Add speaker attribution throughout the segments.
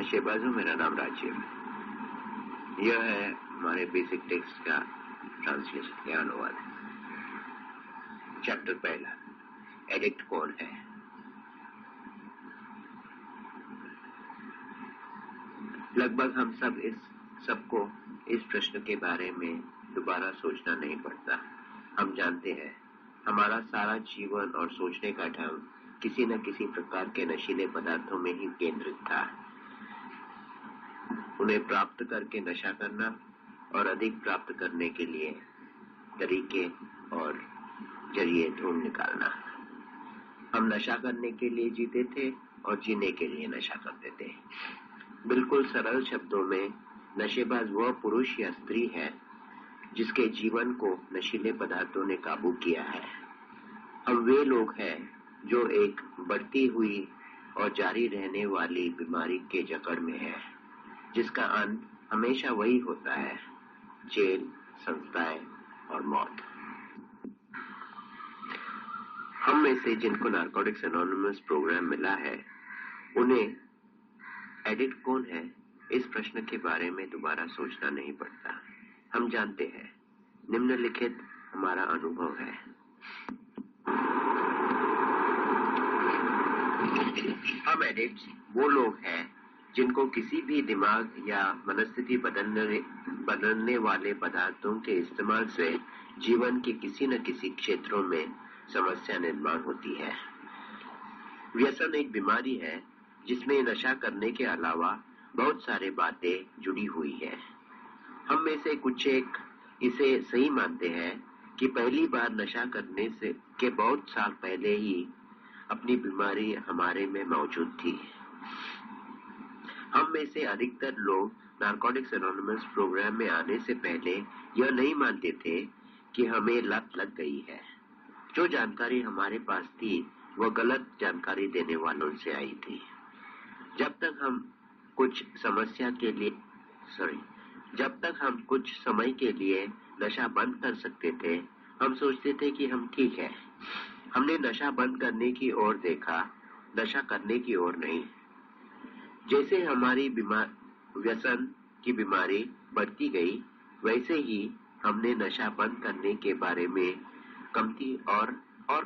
Speaker 1: नशेबाजों, मेरा नाम राजीव। यह है हमारे बेसिक टेक्स्ट का ट्रांसलेशन या अनुवाद। चैप्टर पहला, एडिक्ट कौन है। लगभग हम सबको इस प्रश्न के बारे में दोबारा सोचना नहीं पड़ता। हम जानते हैं हमारा सारा जीवन और सोचने का ढंग किसी न किसी प्रकार के नशीले पदार्थों में ही केंद्रित था। उन्हें प्राप्त करके नशा करना और अधिक प्राप्त करने के लिए तरीके और जरिए ढूंढ निकालना। हम नशा करने के लिए जीते थे और जीने के लिए नशा करते थे। बिल्कुल सरल शब्दों में, नशेबाज वह पुरुष या स्त्री है जिसके जीवन को नशीले पदार्थों ने काबू किया है। हम वे लोग हैं जो एक बढ़ती हुई और जारी रहने वाली बीमारी के जकड़ में है, जिसका अंत हमेशा वही होता है, जेल, संस्थाएं और मौत। हम में से जिनको नारकोटिक्स एनोनिमस प्रोग्राम मिला है, उन्हें एडिक्ट कौन है इस प्रश्न के बारे में दोबारा सोचना नहीं पड़ता। हम जानते हैं निम्नलिखित हमारा अनुभव है। हम एडिक्ट्स वो लोग हैं जिनको किसी भी दिमाग या मनस्थिति बदलने वाले पदार्थों के इस्तेमाल से जीवन के किसी न किसी क्षेत्रों में समस्या निर्माण होती है। व्यसन एक बीमारी है जिसमें नशा करने के अलावा बहुत सारे बातें जुड़ी हुई है। हम में से कुछ एक इसे सही मानते हैं कि पहली बार नशा करने के बहुत साल पहले ही अपनी बीमारी हमारे में मौजूद थी। हम में से अधिकतर लोग नारकोटिक्स एनोनिमस प्रोग्राम में आने से पहले यह नहीं मानते थे कि हमें लत लग गई है। जो जानकारी हमारे पास थी वह गलत जानकारी देने वालों से आई थी। जब तक हम कुछ समय के लिए नशा बंद कर सकते थे, हम सोचते थे कि हम ठीक है। हमने नशा बंद करने की ओर देखा, नशा करने की ओर नहीं। जैसे हमारी व्यसन की बीमारी बढ़ती गई, वैसे ही हमने नशा बंद करने के बारे में कमती और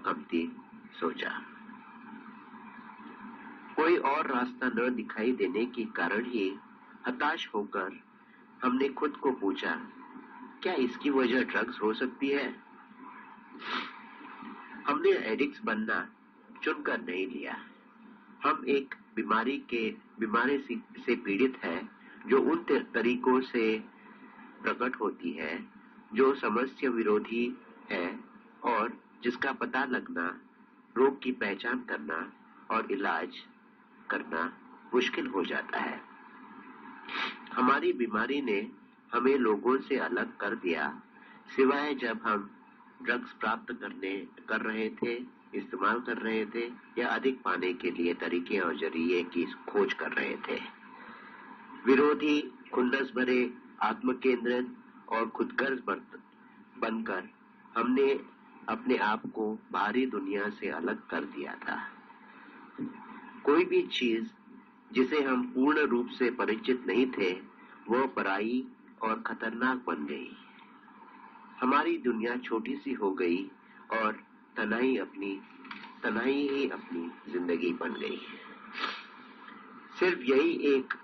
Speaker 1: कमती सोचा। कोई और रास्ता न दिखाई देने के कारण ही हताश होकर हमने खुद को पूछा, क्या इसकी वजह ड्रग्स हो सकती है? हमने एडिक्ट्स बनना चुनकर नहीं लिया। हम एक बीमारी से पीड़ित है जो उन तरीकों से प्रकट होती है जो समस्या विरोधी है और जिसका पता लगना, रोग की पहचान करना और इलाज करना मुश्किल हो जाता है। हमारी बीमारी ने हमें लोगों से अलग कर दिया, सिवाय जब हम ड्रग्स प्राप्त कर रहे थे, इस्तेमाल कर रहे थे या अधिक पाने के लिए तरीके और जरिए की खोज कर रहे थे। विरोधी, खुंदस भरे, आत्मकेंद्रित और खुदगर्ज बनकर हमने अपने आप को बाहरी दुनिया से अलग कर दिया था। कोई भी चीज जिसे हम पूर्ण रूप से परिचित नहीं थे, वह पराई और खतरनाक बन गई। हमारी दुनिया छोटी सी हो गई और तन्हाई ही अपनी जिंदगी बन गई। सिर्फ यही एक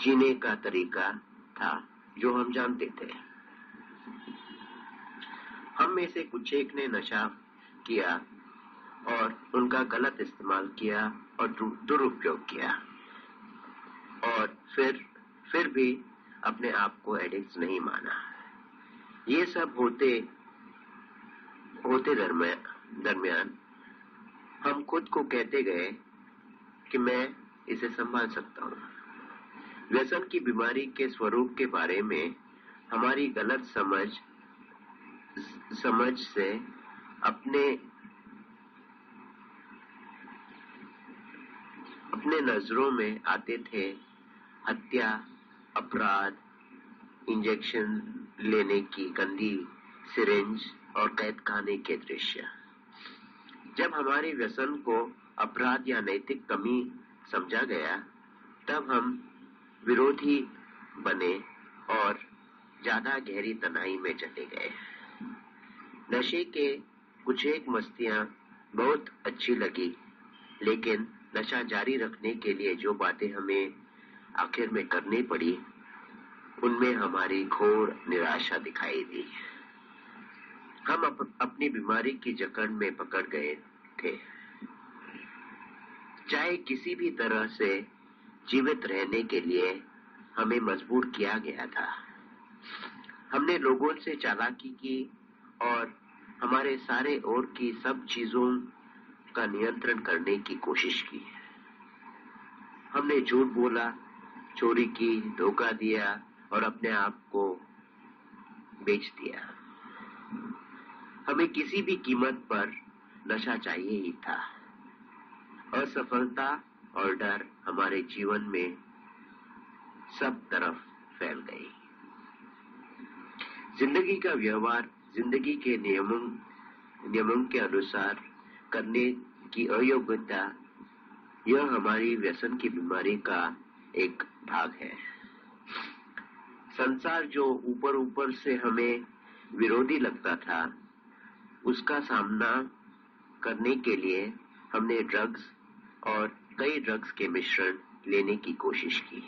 Speaker 1: जीने का तरीका था जो हम जानते थे। हम में से कुछ एक ने नशा किया और उनका गलत इस्तेमाल किया और दुरुपयोग किया, और फिर भी अपने आप को एडिक्ट नहीं माना। ये सब होते दरमियान हम खुद को कहते गए कि मैं इसे संभाल सकता हूँ। व्यसन की बीमारी के स्वरूप के बारे में हमारी गलत समझ से अपने नजरों में आते थे हत्या, अपराध, इंजेक्शन लेने की गंदी सिरिंज और कैद खाने के दृश्य। जब हमारे व्यसन को अपराध या नैतिक कमी समझा गया, तब हम विरोधी बने और ज्यादा गहरी तनाई में चले गए। नशे के कुछ एक मस्तियां बहुत अच्छी लगी, लेकिन नशा जारी रखने के लिए जो बातें हमें आखिर में करनी पड़ी, उनमें हमारी घोर निराशा दिखाई दी। हम अपनी बीमारी की जकड़ में पकड़ गए थे। चाहे किसी भी तरह से जीवित रहने के लिए हमें मजबूर किया गया था। हमने लोगों से चालाकी की और हमारे सारे और की सब चीजों का नियंत्रण करने की कोशिश की। हमने झूठ बोला, चोरी की, धोखा दिया और अपने आप को बेच दिया। हमें किसी भी कीमत पर नशा चाहिए ही था। असफलता और डर हमारे जीवन में सब तरफ फैल गई। जिंदगी का व्यवहार जिंदगी के नियमों के अनुसार करने की अयोग्यता, यह हमारी व्यसन की बीमारी का एक भाग है। संसार जो ऊपर ऊपर से हमें विरोधी लगता था, उसका सामना करने के लिए हमने ड्रग्स और कई ड्रग्स के मिश्रण लेने की कोशिश की।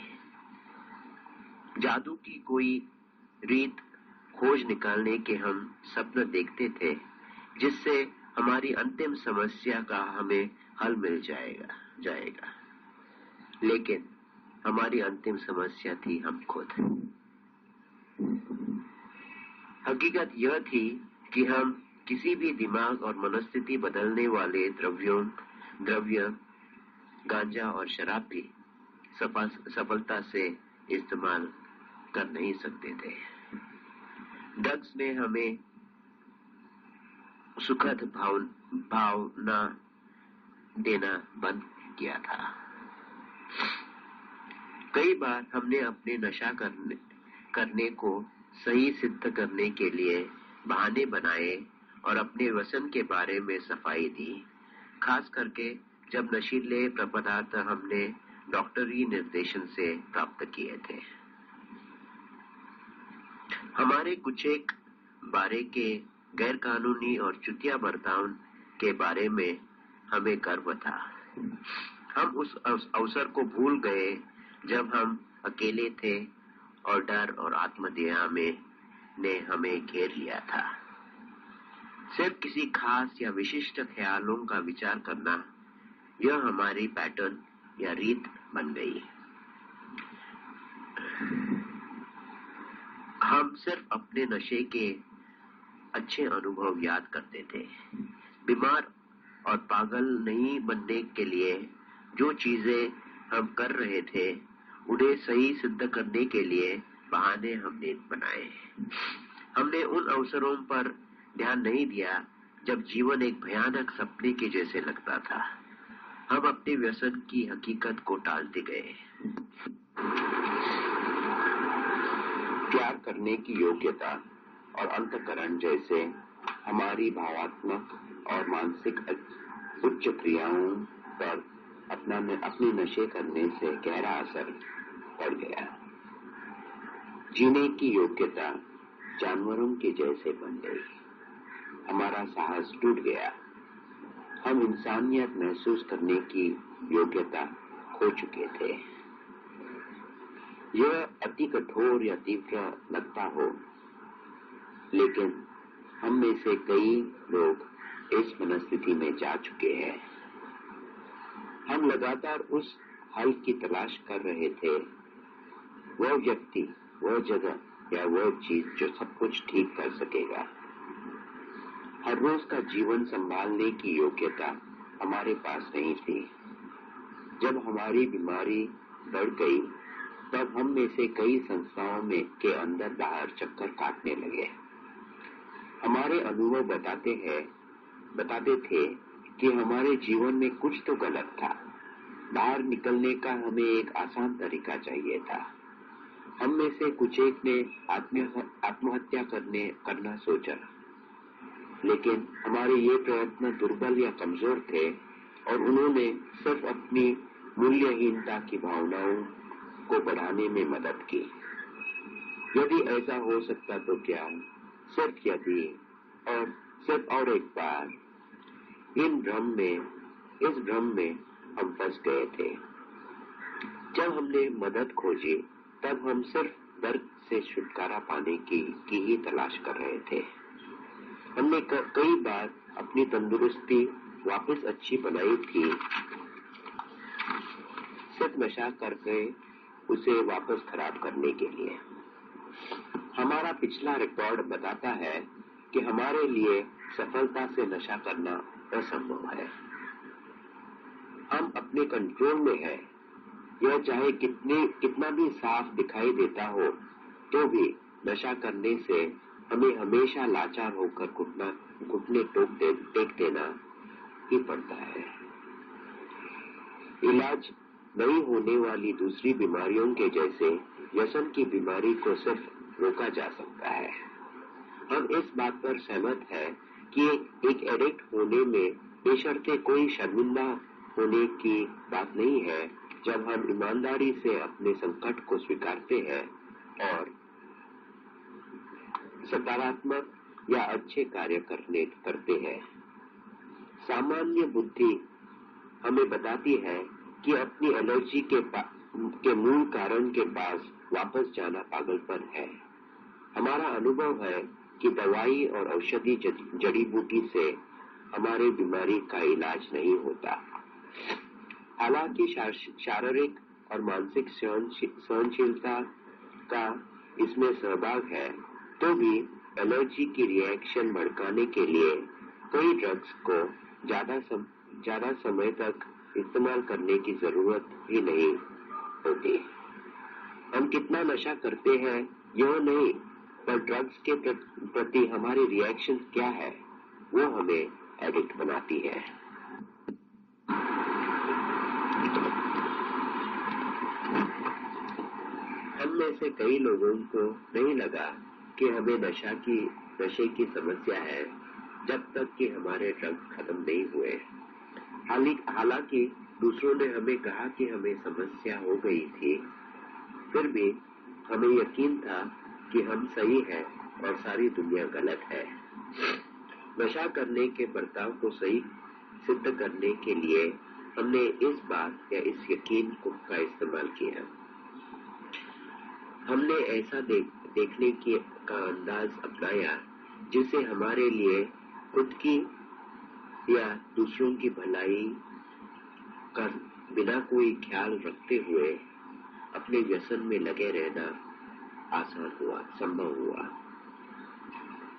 Speaker 1: जादू की कोई रीत खोज निकालने के हम सपने देखते थे, जिससे हमारी अंतिम समस्या का हमें हल मिल जाएगा। लेकिन हमारी अंतिम समस्या थी हम खुद। हकीकत यह थी कि हम किसी भी दिमाग और मनस्थिति बदलने वाले द्रव्य, गांजा और शराब भी सफलता से इस्तेमाल कर नहीं सकते थे। ड्रग्स ने हमें सुखद भावना देना बंद किया था। कई बार हमने अपने नशा करने को सही सिद्ध करने के लिए बहाने बनाए और अपने व्यसन के बारे में सफाई दी, खास करके जब नशीले पदार्थ हमने डॉक्टरी निर्देशन से प्राप्त किए थे। हमारे कुछ एक बारे के गैर कानूनी और चुतिया बर्ताव के बारे में हमें गर्व था। हम उस अवसर को भूल गए जब हम अकेले थे और डर और आत्मदया ने हमें घेर लिया था। सिर्फ किसी खास या विशिष्ट ख्यालों का विचार करना, यह हमारी पैटर्न या रीत बन गई। हम सिर्फ अपने नशे के अच्छे अनुभव याद करते थे। बीमार और पागल नहीं बनने के लिए जो चीजें हम कर रहे थे, उन्हें सही सिद्ध करने के लिए बहाने हमने बनाए। हमने उन अवसरों पर ध्यान नहीं दिया जब जीवन एक भयानक सपने के जैसे लगता था। हम अपने व्यसन की हकीकत को टालते गए। प्यार करने की योग्यता और अंतःकरण जैसे हमारी भावात्मक और मानसिक उच्च क्रियाओं पर अपने नशे करने से गहरा असर पड़ गया। जीने की योग्यता जानवरों के जैसे बन गई। हमारा साहस टूट गया। हम इंसानियत महसूस करने की योग्यता खो चुके थे। यह अति कठोर या तीव्र लगता हो, लेकिन हम में से कई लोग इस मनस्थिति में जा चुके हैं। हम लगातार उस हल की तलाश कर रहे थे, वह व्यक्ति, वह जगह या वह चीज जो सब कुछ ठीक कर सकेगा। हर रोज का जीवन संभालने की योग्यता हमारे पास नहीं थी। जब हमारी बीमारी बढ़ गई, तब हम में से कई संस्थाओं में के अंदर बाहर चक्कर काटने लगे। हमारे अनुभव बताते थे कि हमारे जीवन में कुछ तो गलत था। बाहर निकलने का हमें एक आसान तरीका चाहिए था। हम में से कुछ एक ने आत्महत्या करना सोचा, लेकिन हमारे ये प्रयत्न दुर्बल या कमजोर थे और उन्होंने सिर्फ अपनी मूल्यहीनता की भावनाओं को बढ़ाने में मदद की। यदि ऐसा हो सकता तो क्या, सिर्फ यदि और सिर्फ और एक बार इस भ्रम में हम फंस गए थे। जब हमने मदद खोजी तब हम सिर्फ दर्द से छुटकारा पाने की ही तलाश कर रहे थे। हमने कई बार अपनी तंदुरुस्ती वापस अच्छी बनाई थी, सिर्फ नशा करके उसे वापस खराब करने के लिए। हमारा पिछला रिकॉर्ड बताता है कि हमारे लिए सफलता से नशा करना असंभव है। हम अपने कंट्रोल में है। यह चाहे कितना भी साफ दिखाई देता हो, तो भी नशा करने से हमें हमेशा लाचार होकर घुटने टेक देना ही पड़ता है। इलाज नहीं होने वाली दूसरी बीमारियों के जैसे व्यसन की बीमारी को सिर्फ रोका जा सकता है। हम इस बात पर सहमत है कि एक एडिक्ट होने में बेशर्ते कोई शर्मिंदा होने की बात नहीं है जब हम ईमानदारी से अपने संकट को स्वीकारते हैं और सकारात्मक या अच्छे कार्य करते हैं। सामान्य बुद्धि हमें बताती है कि अपनी एलर्जी के मूल कारण के पास वापस जाना पागलपन है। हमारा अनुभव है कि दवाई और औषधि जड़ी बूटी से हमारे बीमारी का इलाज नहीं होता। हालांकि शारीरिक और मानसिक सहनशीलता का इसमें सहभाग है, तो भी एलर्जी की रिएक्शन भड़काने के लिए कई ड्रग्स को ज्यादा समय तक इस्तेमाल करने की जरूरत ही नहीं होती। हम कितना नशा करते हैं यह नहीं, पर ड्रग्स के प्रति हमारी रिएक्शन क्या है, वो हमें एडिक्ट बनाती है। हम में से कई लोगों को नहीं लगा कि हमें नशे की समस्या है जब तक कि हमारे ड्रग्स खत्म नहीं हुए। हालांकि दूसरों ने हमें कहा कि हमें समस्या हो गई थी, फिर भी हमें यकीन था कि हम सही हैं और सारी दुनिया गलत है। नशा करने के बर्ताव को सही सिद्ध करने के लिए हमने इस बात या इस यकीन का इस्तेमाल किया। हमने ऐसा देखने का अंदाज अपनाया जिसे हमारे लिए खुद की या दूसरों की भलाई का बिना कोई ख्याल रखते हुए अपने व्यसन में लगे रहना संभव हुआ।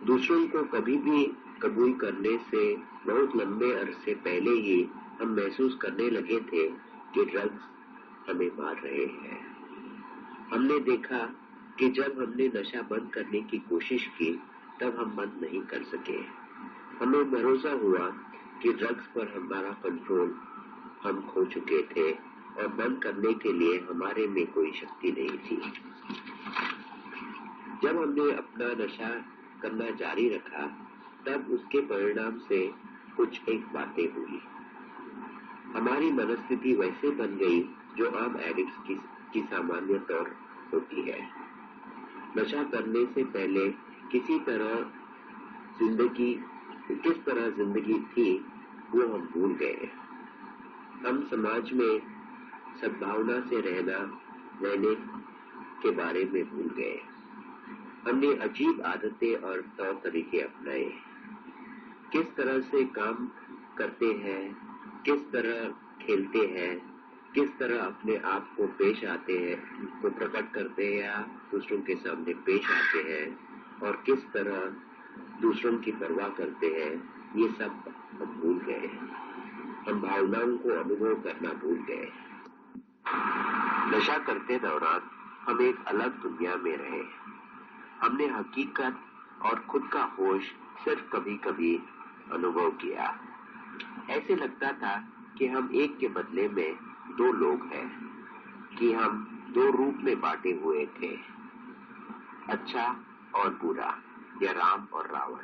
Speaker 1: दूसरों को कभी भी कबूल करने से बहुत लंबे अरसे पहले ही हम महसूस करने लगे थे कि ड्रग्स हमें मार रहे हैं। हमने देखा कि जब हमने नशा बंद करने की कोशिश की तब हम बंद नहीं कर सके। हमें भरोसा हुआ कि ड्रग्स पर हमारा कंट्रोल हम खो चुके थे और बंद करने के लिए हमारे में कोई शक्ति नहीं थी। जब हमने अपना नशा करना जारी रखा तब उसके परिणाम से कुछ एक बातें हुई। हमारी मनस्थिति वैसे बन गई जो आम एडिक्ट्स की सामान्य तौर होती है। नशा करने से पहले किस तरह जिंदगी थी वो हम भूल गए। हम समाज में सद्भावना से रहने के बारे में भूल गए। हमने अजीब आदतें और तौर तरीके अपनाए। किस तरह से काम करते हैं, किस तरह खेलते हैं, किस तरह अपने आप को प्रकट करते हैं या दूसरों के सामने पेश आते हैं और किस तरह दूसरों की परवाह करते हैं, ये सब हम भूल गए। हम भावनाओं को अनुभव करना भूल गए। नशा करते दौरान हम एक अलग दुनिया में रहे। हमने हकीकत और खुद का होश सिर्फ कभी कभी अनुभव किया। ऐसे लगता था कि हम एक के बदले में दो लोग हैं, कि हम दो रूप में बांटे हुए थे, अच्छा और बुरा या राम और रावण।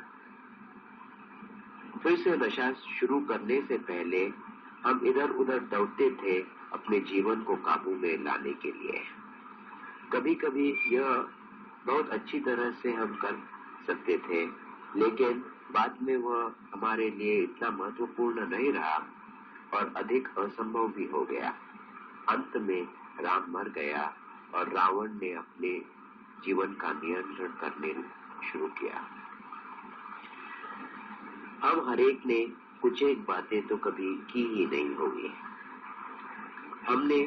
Speaker 1: फिर से नशा शुरू करने से पहले हम इधर उधर दौड़ते थे अपने जीवन को काबू में लाने के लिए। कभी कभी यह बहुत अच्छी तरह से हम कर सकते थे, लेकिन बाद में वह हमारे लिए इतना महत्वपूर्ण नहीं रहा और अधिक असंभव भी हो गया। अंत में राम मर गया और रावण ने अपने जीवन का नियंत्रण करने शुरू किया। हम हरेक ने कुछ एक बातें तो कभी की ही नहीं होगी। हमने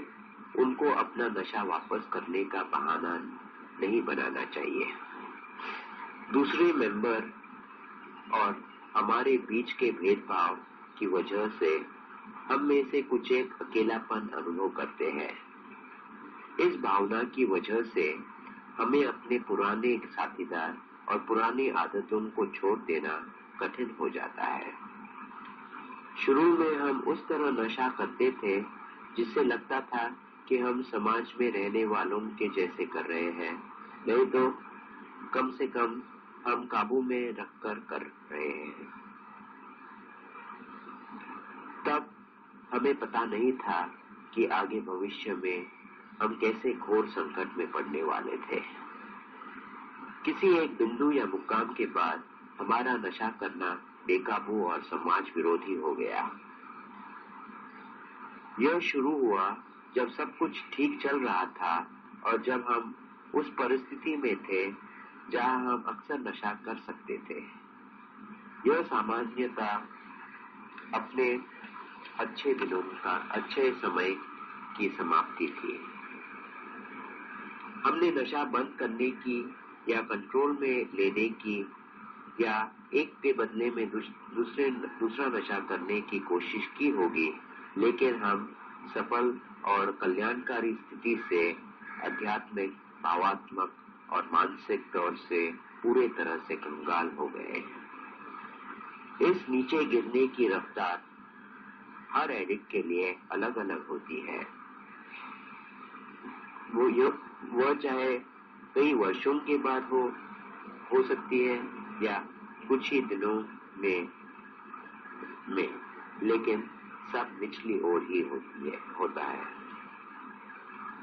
Speaker 1: उनको अपना नशा वापस करने का बहाना नहीं बनाना चाहिए। दूसरे मेंबर और हमारे बीच के भेदभाव की वजह से हम में से कुछ एक अकेलापन अनुभव करते हैं। इस भावना की वजह से हमें अपने पुराने साथीदार और पुरानी आदतों को छोड़ देना कठिन हो जाता है। शुरू में हम उस तरह नशा करते थे जिससे लगता था कि हम समाज में रहने वालों के जैसे कर रहे हैं, नहीं तो कम से कम हम काबू में रखकर कर रहे हैं। तब हमें पता नहीं था कि आगे भविष्य में हम कैसे घोर संकट में पड़ने वाले थे। किसी एक बिंदु या मुकाम के बाद हमारा नशा करना बेकाबू और समाज विरोधी हो गया। यह शुरू हुआ जब सब कुछ ठीक चल रहा था और जब हम उस परिस्थिति में थे जहां हम अक्सर नशा कर सकते थे। यह सामान्यता अपने अच्छे दिनों का अच्छे समय की समाप्ति थी। हमने नशा बंद करने की या कंट्रोल में लेने की या एक के बदले में दूसरा नशा करने की कोशिश की होगी, लेकिन हम सफल और कल्याणकारी स्थिति से आध्यात्मिक, भावात्मक और मानसिक तौर से पूरे तरह से कंगाल हो गए। इस नीचे गिरने की रफ्तार हर एडिक्ट के लिए अलग अलग होती है। वो चाहे कई वर्षों के बाद हो सकती है या कुछ ही दिनों में, लेकिन सब निचली ओर ही होता है।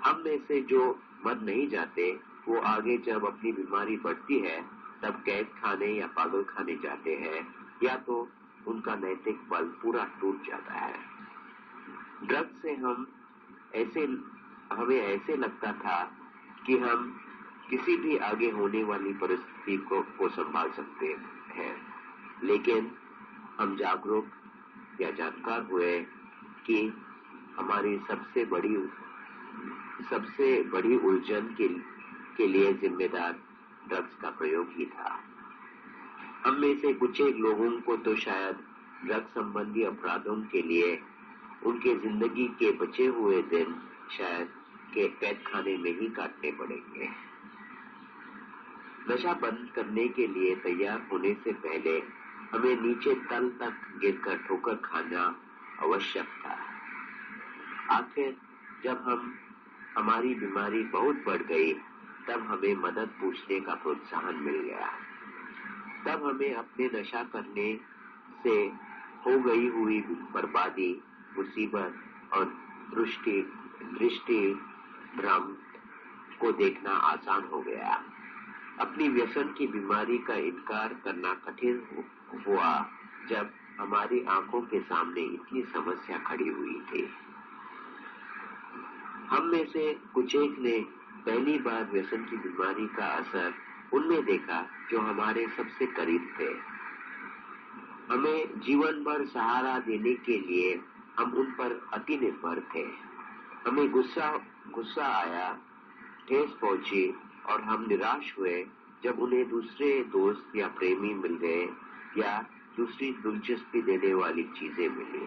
Speaker 1: हम में से जो मर नहीं जाते वो आगे जब अपनी बीमारी बढ़ती है तब कैद खाने या पागल खाने जाते हैं, या तो उनका नैतिक बल पूरा टूट जाता है। ड्रग्स से हमें ऐसे लगता था कि हम किसी भी आगे होने वाली परिस्थिति को संभाल सकते हैं, लेकिन हम जागरूक या जानकार हुए कि हमारी सबसे बड़ी उलझन के लिए जिम्मेदार ड्रग्स का प्रयोग ही था। हम में से कुछ एक लोगों को तो शायद ड्रग्स संबंधी अपराधों के लिए उनके जिंदगी के बचे हुए दिन शायद के कैद खाने में ही काटने पड़ेंगे। नशा बंद करने के लिए तैयार होने से पहले हमें नीचे तल तक गिरकर ठोकर खाना आवश्यक था। आखिर जब हमारी बीमारी बहुत बढ़ गई तब हमें मदद पूछने का प्रोत्साहन मिल गया। तब हमें अपने नशा करने से हो गई हुई बर्बादी, मुसीबत और दृष्टि भ्रम को देखना आसान हो गया। अपनी व्यसन की बीमारी का इनकार करना कठिन हुआ जब हमारी आंखों के सामने इतनी समस्या खड़ी हुई थी। हम में से कुछ एक ने पहली बार व्यसन की बीमारी का असर उनमें देखा जो हमारे सबसे करीब थे। हमें जीवन भर सहारा देने के लिए हम उन पर अति निर्भर थे। हमें गुस्सा आया, ठेस पहुंची और हम निराश हुए जब उन्हें दूसरे दोस्त या प्रेमी मिल गए या दूसरी दिलचस्पी देने वाली चीजें मिली।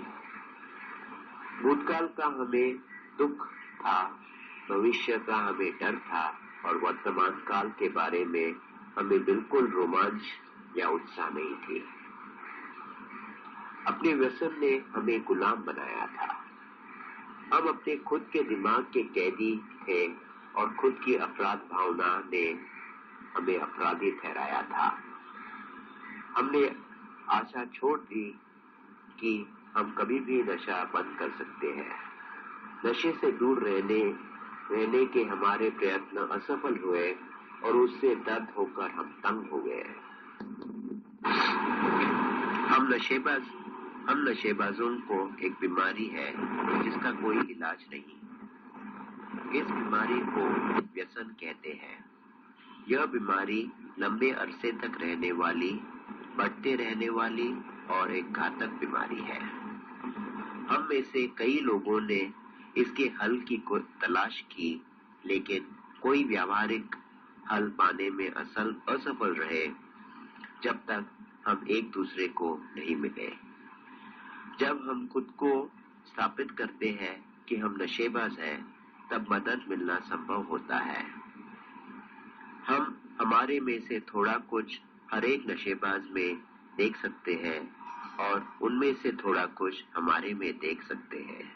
Speaker 1: भूतकाल का हमें दुख था, भविष्य का हमें डर था और वर्तमान काल के बारे में हमें बिल्कुल रोमांच या उत्साह नहीं थी। अपने व्यसन ने हमें गुलाम बनाया था। हम अपने खुद के दिमाग के कैदी थे और खुद की अपराध भावना ने हमें अपराधी ठहराया था। हमने आशा छोड़ दी कि हम कभी भी नशा बंद कर सकते हैं। नशे से दूर रहने के हमारे प्रयत्न असफल हुए और उससे दर्द होकर हम तंग हो गए। हम नशेबाजों को एक बीमारी है जिसका कोई इलाज नहीं। इस बीमारी को व्यसन कहते हैं। यह बीमारी लंबे अरसे तक रहने वाली, बढ़ते रहने वाली और एक घातक बीमारी है। हम में से कई लोगों ने इसके हल की तलाश की, लेकिन कोई व्यावहारिक हल पाने में असफल रहे जब तक हम एक दूसरे को नहीं मिले। जब हम खुद को स्थापित करते हैं कि हम नशेबाज हैं, तब मदद मिलना संभव होता है। हम हमारे में से थोड़ा कुछ हर एक नशेबाज में देख सकते हैं और उनमें से थोड़ा कुछ हमारे में देख सकते हैं।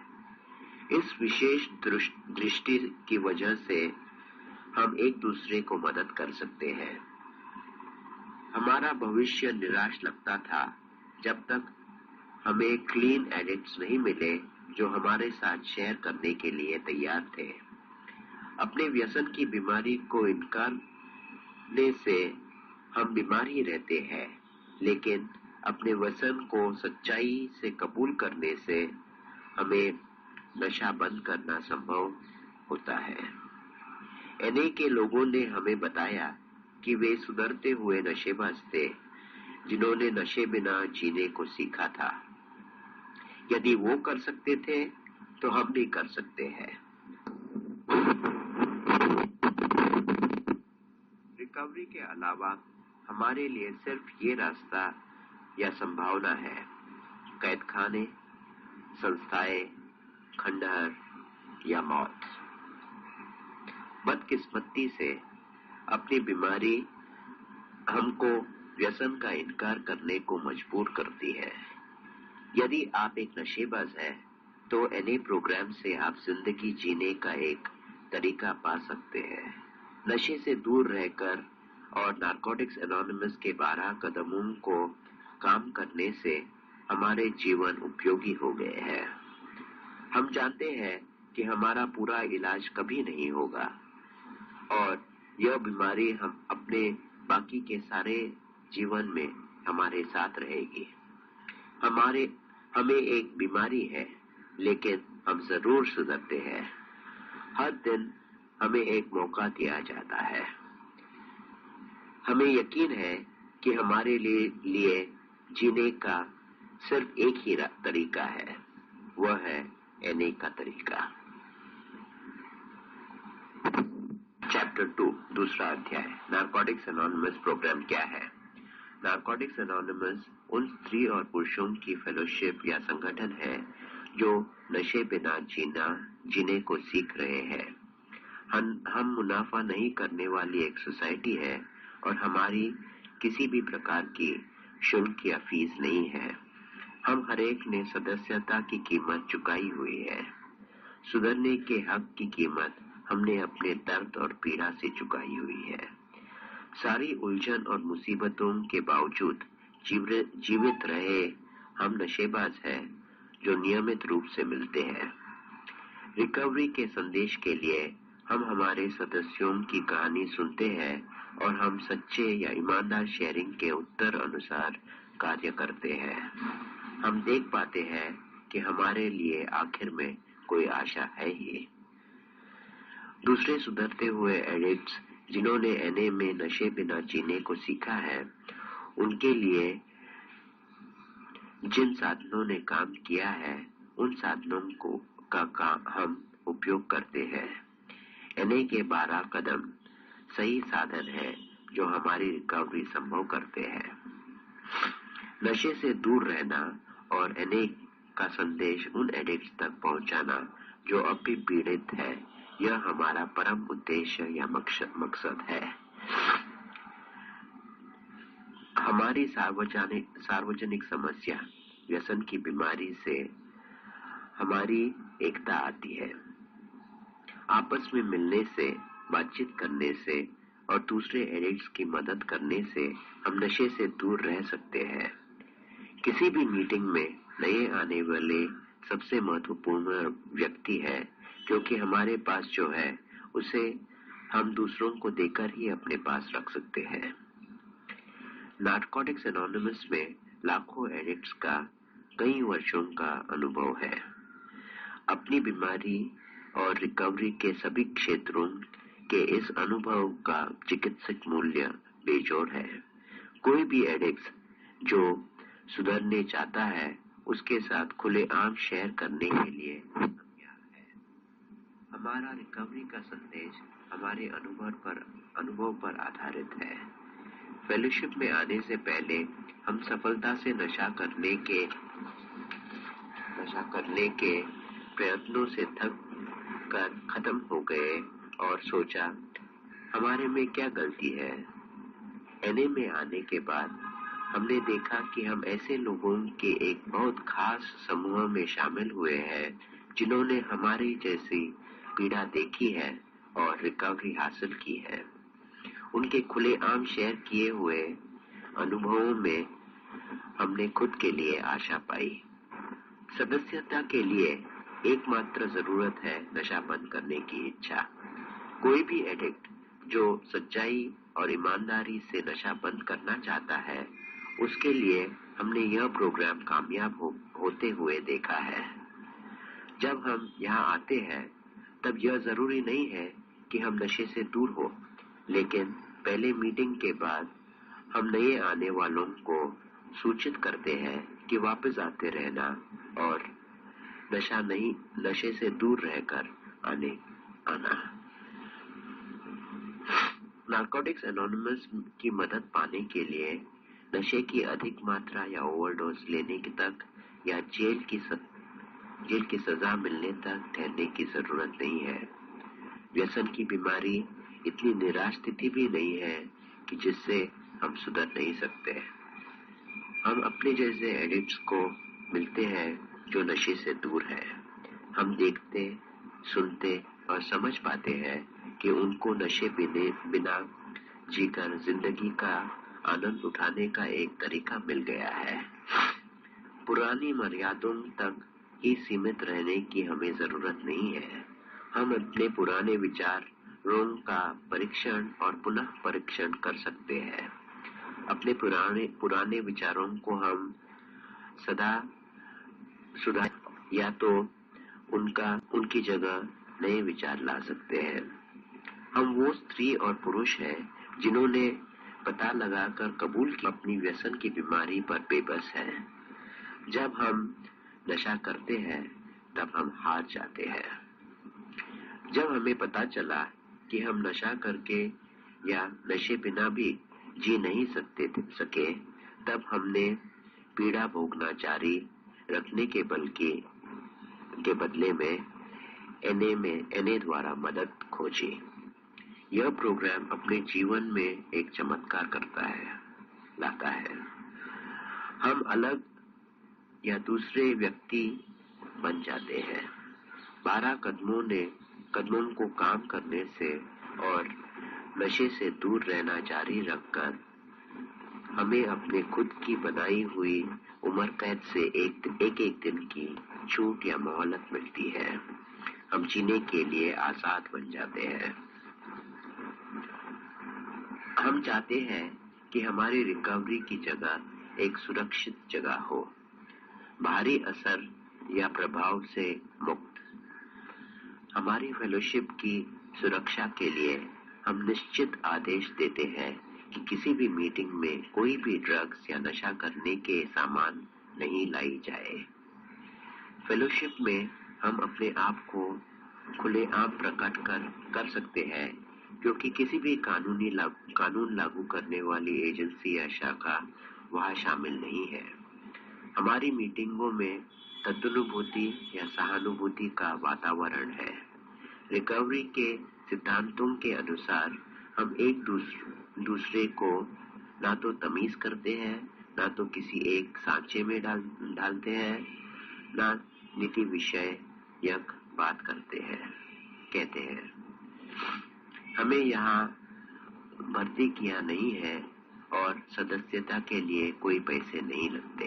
Speaker 1: इस विशेष दृष्टि की वजह से हम एक दूसरे को मदद कर सकते हैं। हमारा भविष्य निराश लगता था जब तक हमें क्लीन एडिक्ट्स नहीं मिले जो हमारे साथ शेयर करने के लिए तैयार थे। अपने व्यसन की बीमारी को इनकारने से हम बीमार ही रहते हैं, लेकिन अपने व्यसन को सच्चाई से कबूल करने से हमें नशा बंद करना संभव होता है। एनए के लोगों ने हमें बताया कि वे सुधरते हुए नशेबाज थे जिन्होंने नशे बिना जीने को सीखा था। यदि वो कर सकते थे तो हम भी कर सकते हैं। रिकवरी के अलावा हमारे लिए सिर्फ ये रास्ता या संभावना है: कैद खाने, संस्थाएं, खंडहर या मौत। बदकिस्मती से अपनी बीमारी हमको व्यसन का इनकार करने को मजबूर करती है। यदि आप एक नशेबाज हैं, तो एनए प्रोग्राम से आप जिंदगी जीने का एक तरीका पा सकते हैं। नशे से दूर रहकर और नारकोटिक्स एनोनिमस के 12 कदमों को काम करने से हमारे जीवन उपयोगी हो गए हैं। हम जानते हैं कि हमारा पूरा इलाज कभी नहीं होगा और यह बीमारी हम अपने बाकी के सारे जीवन में हमारे साथ रहेगी। हमें एक बीमारी है, लेकिन हम जरूर सुधरते हैं। हर दिन हमें एक मौका दिया जाता है। हमें यकीन है कि हमारे लिए जीने का सिर्फ एक ही तरीका है, वह है एनए का तरीका। चैप्टर 2, दूसरा अध्याय, नारकोटिक्स एनोनिमस प्रोग्राम क्या है। नारकोटिक्स एनोनिमस उन स्त्री और पुरुषों की फेलोशिप या संगठन है जो नशे बिना जीने को सीख रहे हैं। हम मुनाफा नहीं करने वाली एक सोसाइटी है और हमारी किसी भी प्रकार की शुल्क या फीस नहीं है। हम हरेक ने सदस्यता की कीमत चुकाई हुई है। सुधरने के हक की कीमत हमने अपने दर्द और पीड़ा से चुकाई हुई है। सारी उलझन और मुसीबतों के बावजूद जीवित रहे हम नशेबाज हैं जो नियमित रूप से मिलते हैं। रिकवरी के संदेश के लिए हम हमारे सदस्यों की कहानी सुनते हैं और हम सच्चे या ईमानदार शेयरिंग के उत्तर अनुसार कार्य करते हैं। हम देख पाते हैं कि हमारे लिए आखिर में कोई आशा है ही। दूसरे सुधरते हुए एडिक्ट्स जिन्होंने एनए में नशे बिना जीने को सीखा है, उनके लिए जिन साधनों ने काम किया है, उन साधनों का हम उपयोग करते हैं। एनए के 12 कदम सही साधन है जो हमारी रिकवरी संभव करते हैं। नशे से दूर रहना और एनए का संदेश उन एडिक्ट्स तक पहुंचाना जो अब भी पीड़ित है, यह हमारा परम उद्देश्य या मकसद है। हमारी सार्वजनिक समस्या व्यसन की बीमारी से हमारी एकता आती है। आपस में मिलने से, बातचीत करने से और दूसरे एडिक्ट्स की मदद करने से हम नशे से दूर रह सकते हैं। किसी भी मीटिंग में नए आने वाले सबसे महत्वपूर्ण व्यक्ति है, क्योंकि हमारे पास जो है उसे हम दूसरों को देकर ही अपने पास रख सकते हैं। नार्कोटिक्स एनोनिमस में लाखों एडिक्ट्स का कई वर्षों का अनुभव है। अपनी बीमारी और रिकवरी के सभी क्षेत्रों के इस अनुभव का चिकित्सक मूल्य बेजोड़ है। कोई भी एडिक्ट जो सुधरने चाहता है उसके साथ खुलेआम शेयर करने के लिए तैयार है। हमारा रिकवरी का संदेश हमारे अनुभव पर आधारित है। फेलोशिप में आने से पहले हम सफलता से नशा करने के प्रयत्नों से थक कर खत्म हो गए और सोचा हमारे में क्या गलती है। एनए में आने के बाद हमने देखा कि हम ऐसे लोगों के एक बहुत खास समूह में शामिल हुए हैं जिन्होंने हमारी जैसी पीड़ा देखी है और रिकवरी हासिल की है। उनके खुलेआम शेयर किए हुए अनुभवों में हमने खुद के लिए आशा पाई। सदस्यता के लिए एकमात्र जरूरत है नशा बंद करने की इच्छा। कोई भी एडिक्ट जो सच्चाई और ईमानदारी से नशा बंद करना चाहता है उसके लिए हमने यह प्रोग्राम कामयाब होते हुए देखा है। जब हम यहाँ आते हैं तब यह जरूरी नहीं है कि हम नशे से दूर हो, लेकिन पहले मीटिंग के बाद हम नए आने वालों को सूचित करते हैं कि वापस आते रहना और नशे से दूर रहकर आना। नार्कोटिक्स एनोनिमस की मदद पाने के लिए नशे की अधिक मात्रा या ओवरडोज लेने तक या जेल की सजा मिलने तक ठहरने की जरूरत नहीं है। व्यसन की बीमारी इतनी निराश स्थिति भी नहीं है कि जिससे हम सुधर नहीं सकते। हम अपने जैसे एडिक्ट्स को मिलते हैं जो नशे से दूर है। हम देखते, सुनते और समझ पाते हैं कि उनको नशे बिना जीकर जिंदगी का आनंद उठाने का एक तरीका मिल गया है। पुरानी मर्यादों तक ही सीमित रहने की हमें जरूरत नहीं है। हम अपने पुराने विचारों का परीक्षण और पुनः परीक्षण कर सकते हैं। अपने पुराने विचारों को हम सदा सुधार या तो उनकी जगह नए विचार ला सकते हैं। हम वो स्त्री और पुरुष हैं जिन्होंने पता लगाकर कबूल किया अपनी व्यसन की बीमारी पर बेबस है। जब हम नशा करते हैं तब हम हार जाते हैं। जब हमें पता चला कि हम नशा करके या नशे बिना भी जी नहीं सके, तब हमने पीड़ा भोगना जारी रखने के बदले में एनए द्वारा मदद खोजी। यह प्रोग्राम अपने जीवन में एक चमत्कार लाता है। हम अलग या दूसरे व्यक्ति बन जाते हैं। 12 कदमों को काम करने से और नशे से दूर रहना जारी रखकर हमें अपने खुद की बनाई हुई उम्र कैद से एक दिन की छूट या मोहलत मिलती है। हम जीने के लिए आजाद बन जाते हैं। हम चाहते हैं कि हमारी रिकवरी की जगह एक सुरक्षित जगह हो, बाहरी असर या प्रभाव से मुक्त। हमारी फेलोशिप की सुरक्षा के लिए हम निश्चित आदेश देते हैं कि किसी भी मीटिंग में कोई भी ड्रग्स या नशा करने के सामान नहीं लाई जाए। फेलोशिप में हम अपने आप को खुलेआम प्रकट कर सकते हैं, क्योंकि किसी भी कानून लागू करने वाली एजेंसी या शाखा वहां शामिल नहीं है। हमारी मीटिंगों में तदनुभूति या सहानुभूति का वातावरण है। रिकवरी के सिद्धांतों के अनुसार हम एक दूसरे को ना तो तमीज करते हैं, ना तो किसी एक सांचे में डालते हैं, ना नीति विषयक बात कहते हैं। हमें यहाँ भर्ती किया नहीं है और सदस्यता के लिए कोई पैसे नहीं लगते।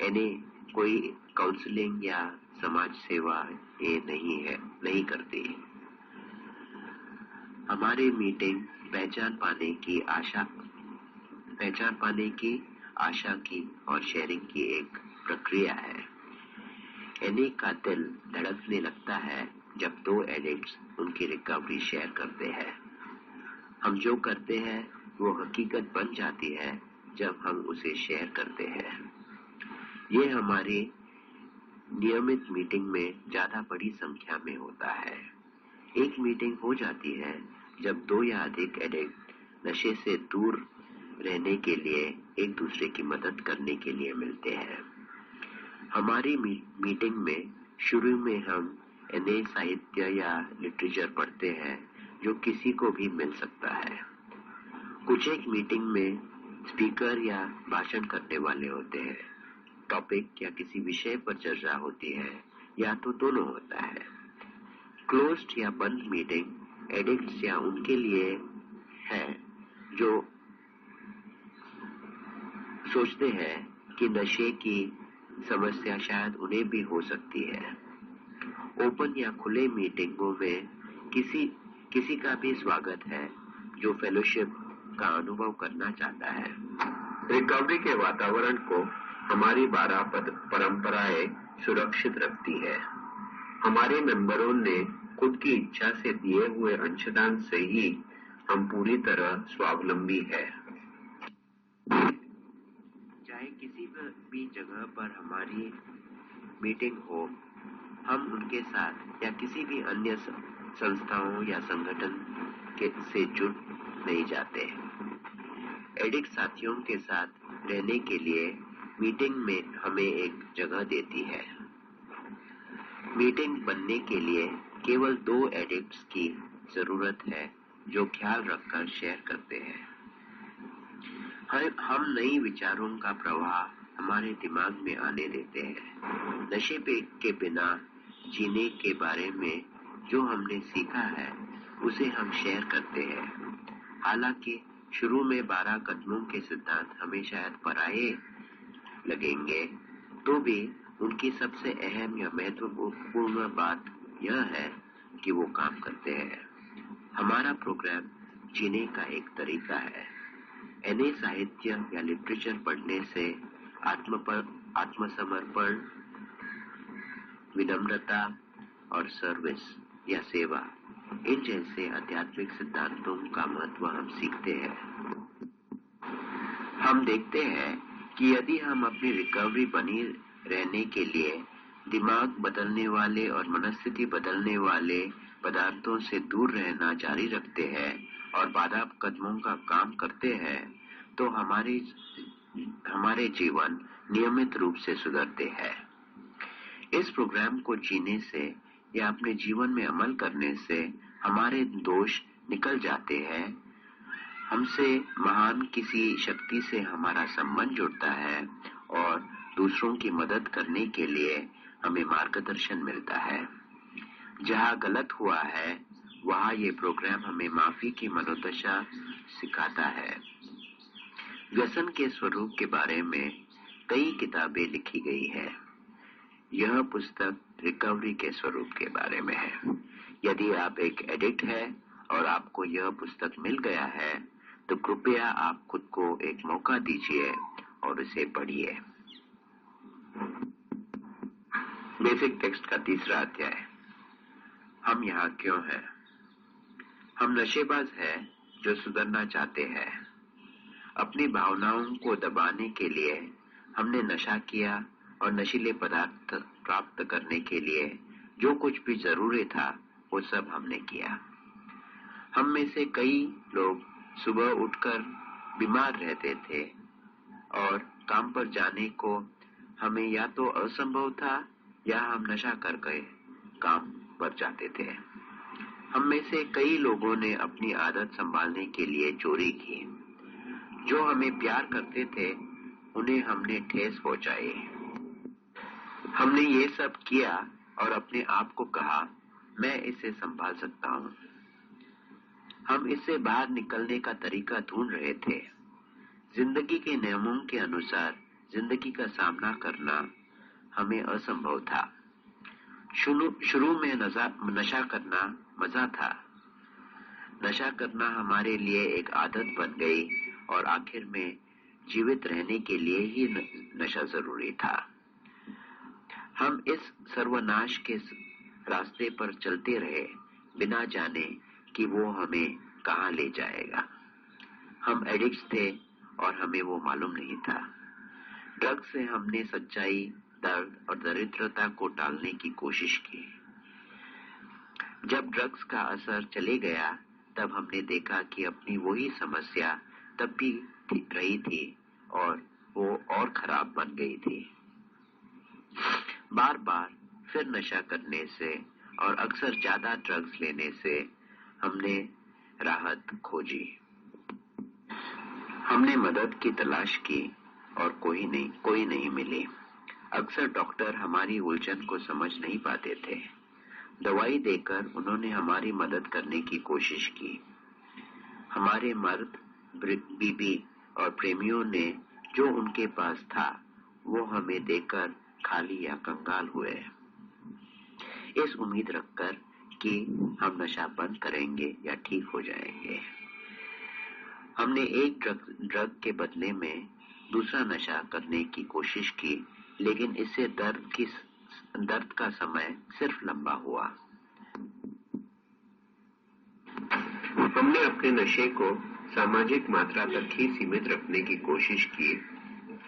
Speaker 1: एनए कोई काउंसलिंग या समाज सेवा ये नहीं करती। हमारी मीटिंग पहचान पाने की आशा की और शेयरिंग की एक प्रक्रिया है। एनी का दिल धड़कने लगता है जब दो एडिक्ट्स उनकी रिकवरी शेयर करते हैं। हम जो करते हैं वो हकीकत बन जाती है जब हम उसे शेयर करते हैं। ये हमारी नियमित मीटिंग में ज्यादा बड़ी संख्या में होता है। एक मीटिंग हो जाती है जब दो या अधिक एडिक्ट नशे से दूर रहने के लिए एक दूसरे की मदद करने के लिए मिलते हैं। हमारी मीटिंग में शुरू में हम नए साहित्य या लिटरेचर पढ़ते हैं जो किसी को भी मिल सकता है। कुछ एक मीटिंग में स्पीकर या भाषण करने वाले होते हैं, टॉपिक या किसी विषय पर चर्चा होती है या तो दोनों होता है। क्लोज्ड या बंद मीटिंग एडिक्ट्स या उनके लिए है जो सोचते हैं कि नशे की समस्या शायद उन्हें भी हो सकती है। ओपन या खुले मीटिंगों में किसी का भी स्वागत है जो फेलोशिप का अनुभव करना चाहता है। रिकवरी के वातावरण को हमारी 12 परंपराएं सुरक्षित रखती है। हमारे मेंबरों ने खुद की इच्छा से दिए हुए अंशदान से ही हम पूरी तरह स्वावलंबी है। चाहे किसी भी जगह पर हमारी मीटिंग हो, हम उनके साथ या किसी भी अन्य संस्थाओं या संगठन से जुड़ नहीं जाते। एडिक्ट साथियों के साथ रहने के लिए मीटिंग में हमें एक जगह देती है। मीटिंग बनने के लिए केवल 2 एडिक्ट्स की जरूरत है जो ख्याल रखकर शेयर करते हैं। हम नई विचारों का प्रवाह हमारे दिमाग में आने देते हैं। नशे के बिना जीने के बारे में जो हमने सीखा है उसे हम शेयर करते हैं। हालांकि शुरू में 12 कदमों के सिद्धांत हमें शायद पराये लगेंगे, तो भी उनकी सबसे अहम या महत्वपूर्ण बात यह है कि वो काम करते हैं। हमारा प्रोग्राम जीने का एक तरीका है। नए साहित्य या लिटरेचर पढ़ने से आत्मसमर्पण, विनम्रता और सर्विस या सेवा, इन जैसे आध्यात्मिक सिद्धांतों का महत्व हम सीखते हैं। हम देखते हैं कि यदि हम अपनी रिकवरी बनी रहने के लिए दिमाग बदलने वाले और मनस्थिति बदलने वाले पदार्थों से दूर रहना जारी रखते हैं और बाधा कदमों का काम करते हैं, तो हमारे जीवन नियमित रूप से सुधरते हैं। इस प्रोग्राम को जीने से या अपने जीवन में अमल करने से हमारे दोष निकल जाते हैं। हमसे महान किसी शक्ति से हमारा संबंध जुड़ता है और दूसरों की मदद करने के लिए हमें मार्गदर्शन मिलता है। जहाँ गलत हुआ है वहाँ ये प्रोग्राम हमें माफी की मनोदशा सिखाता है। व्यसन के स्वरूप के बारे में कई किताबें लिखी गई है। यह पुस्तक रिकवरी के स्वरूप के बारे में है। यदि आप एक एडिक्ट है और आपको यह पुस्तक मिल गया है तो कृपया आप खुद को एक मौका दीजिए और इसे पढ़िए। बेसिक टेक्स्ट का 3रा अध्याय। हम यहाँ क्यों हैं? हम नशेबाज हैं जो सुधरना चाहते हैं। अपनी भावनाओं को दबाने के लिए हमने नशा किया और नशीले पदार्थ प्राप्त करने के लिए जो कुछ भी जरूरी था वो सब हमने किया। हम में से कई लोग सुबह उठकर बीमार रहते थे और काम पर जाने को हमें या तो असंभव था या हम नशा कर गए काम पर जाते थे। हम में से कई लोगों ने अपनी आदत संभालने के लिए चोरी की। जो हमें प्यार करते थे उन्हें हमने ठेस पहुंचाई। हमने ये सब किया और अपने आप को कहा, मैं इसे संभाल सकता हूँ। हम इससे बाहर निकलने का तरीका ढूंढ रहे थे। जिंदगी के नियमों के अनुसार जिंदगी का सामना करना हमें असंभव था। शुरू में नशा करना मजा था। नशा करना हमारे लिए एक आदत बन गई और आखिर में जीवित रहने के लिए ही नशा जरूरी था। हम इस सर्वनाश के रास्ते पर चलते रहे बिना जाने कि वो हमें कहाँ ले जाएगा। हम एडिक्ट्स थे और हमें वो मालूम नहीं था। ड्रग्स से हमने सच्चाई, दर्द और दरिद्रता को टालने की कोशिश की। जब ड्रग्स का असर चले गया तब हमने देखा कि अपनी वही समस्या तब भी रही थी और वो और खराब बन गई थी। बार बार फिर नशा करने से और अक्सर ज्यादा ड्रग्स लेने से हमने राहत खोजी। हमने मदद की तलाश की और कोई नहीं मिली। अक्सर डॉक्टर हमारी उलझन को समझ नहीं पाते थे। दवाई देकर उन्होंने हमारी मदद करने की कोशिश की। हमारे मर्द, बीबी और प्रेमियों ने जो उनके पास था वो हमें देकर खाली या कंगाल हुए, इस उम्मीद रखकर कि हम नशा बंद करेंगे या ठीक हो जाएंगे। हमने एक ड्रग के बदले में दूसरा नशा करने की कोशिश की, लेकिन इससे दर्द का समय सिर्फ लंबा हुआ। हमने अपने नशे को सामाजिक मात्रा तक ही सीमित रखने की कोशिश की,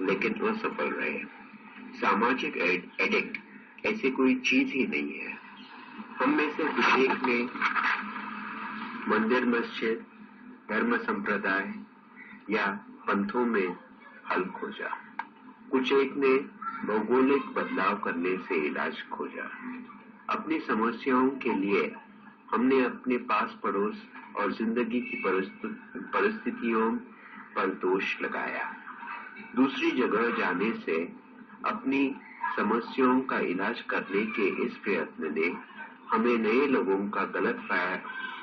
Speaker 1: लेकिन असफल रहे। सामाजिक एडिक्ट ऐसी कोई चीज ही नहीं है। हम में से कुछ एक ने मंदिर, मस्जिद, धर्म संप्रदाय या पंथों में हल खोजा। कुछ एक ने भौगोलिक बदलाव करने से इलाज खोजा। अपनी समस्याओं के लिए हमने अपने पास पड़ोस और जिंदगी की परिस्थितियों पर दोष लगाया। दूसरी जगह जाने से अपनी समस्याओं का इलाज करने के इस प्रयत्न ने हमें नए लोगों का गलत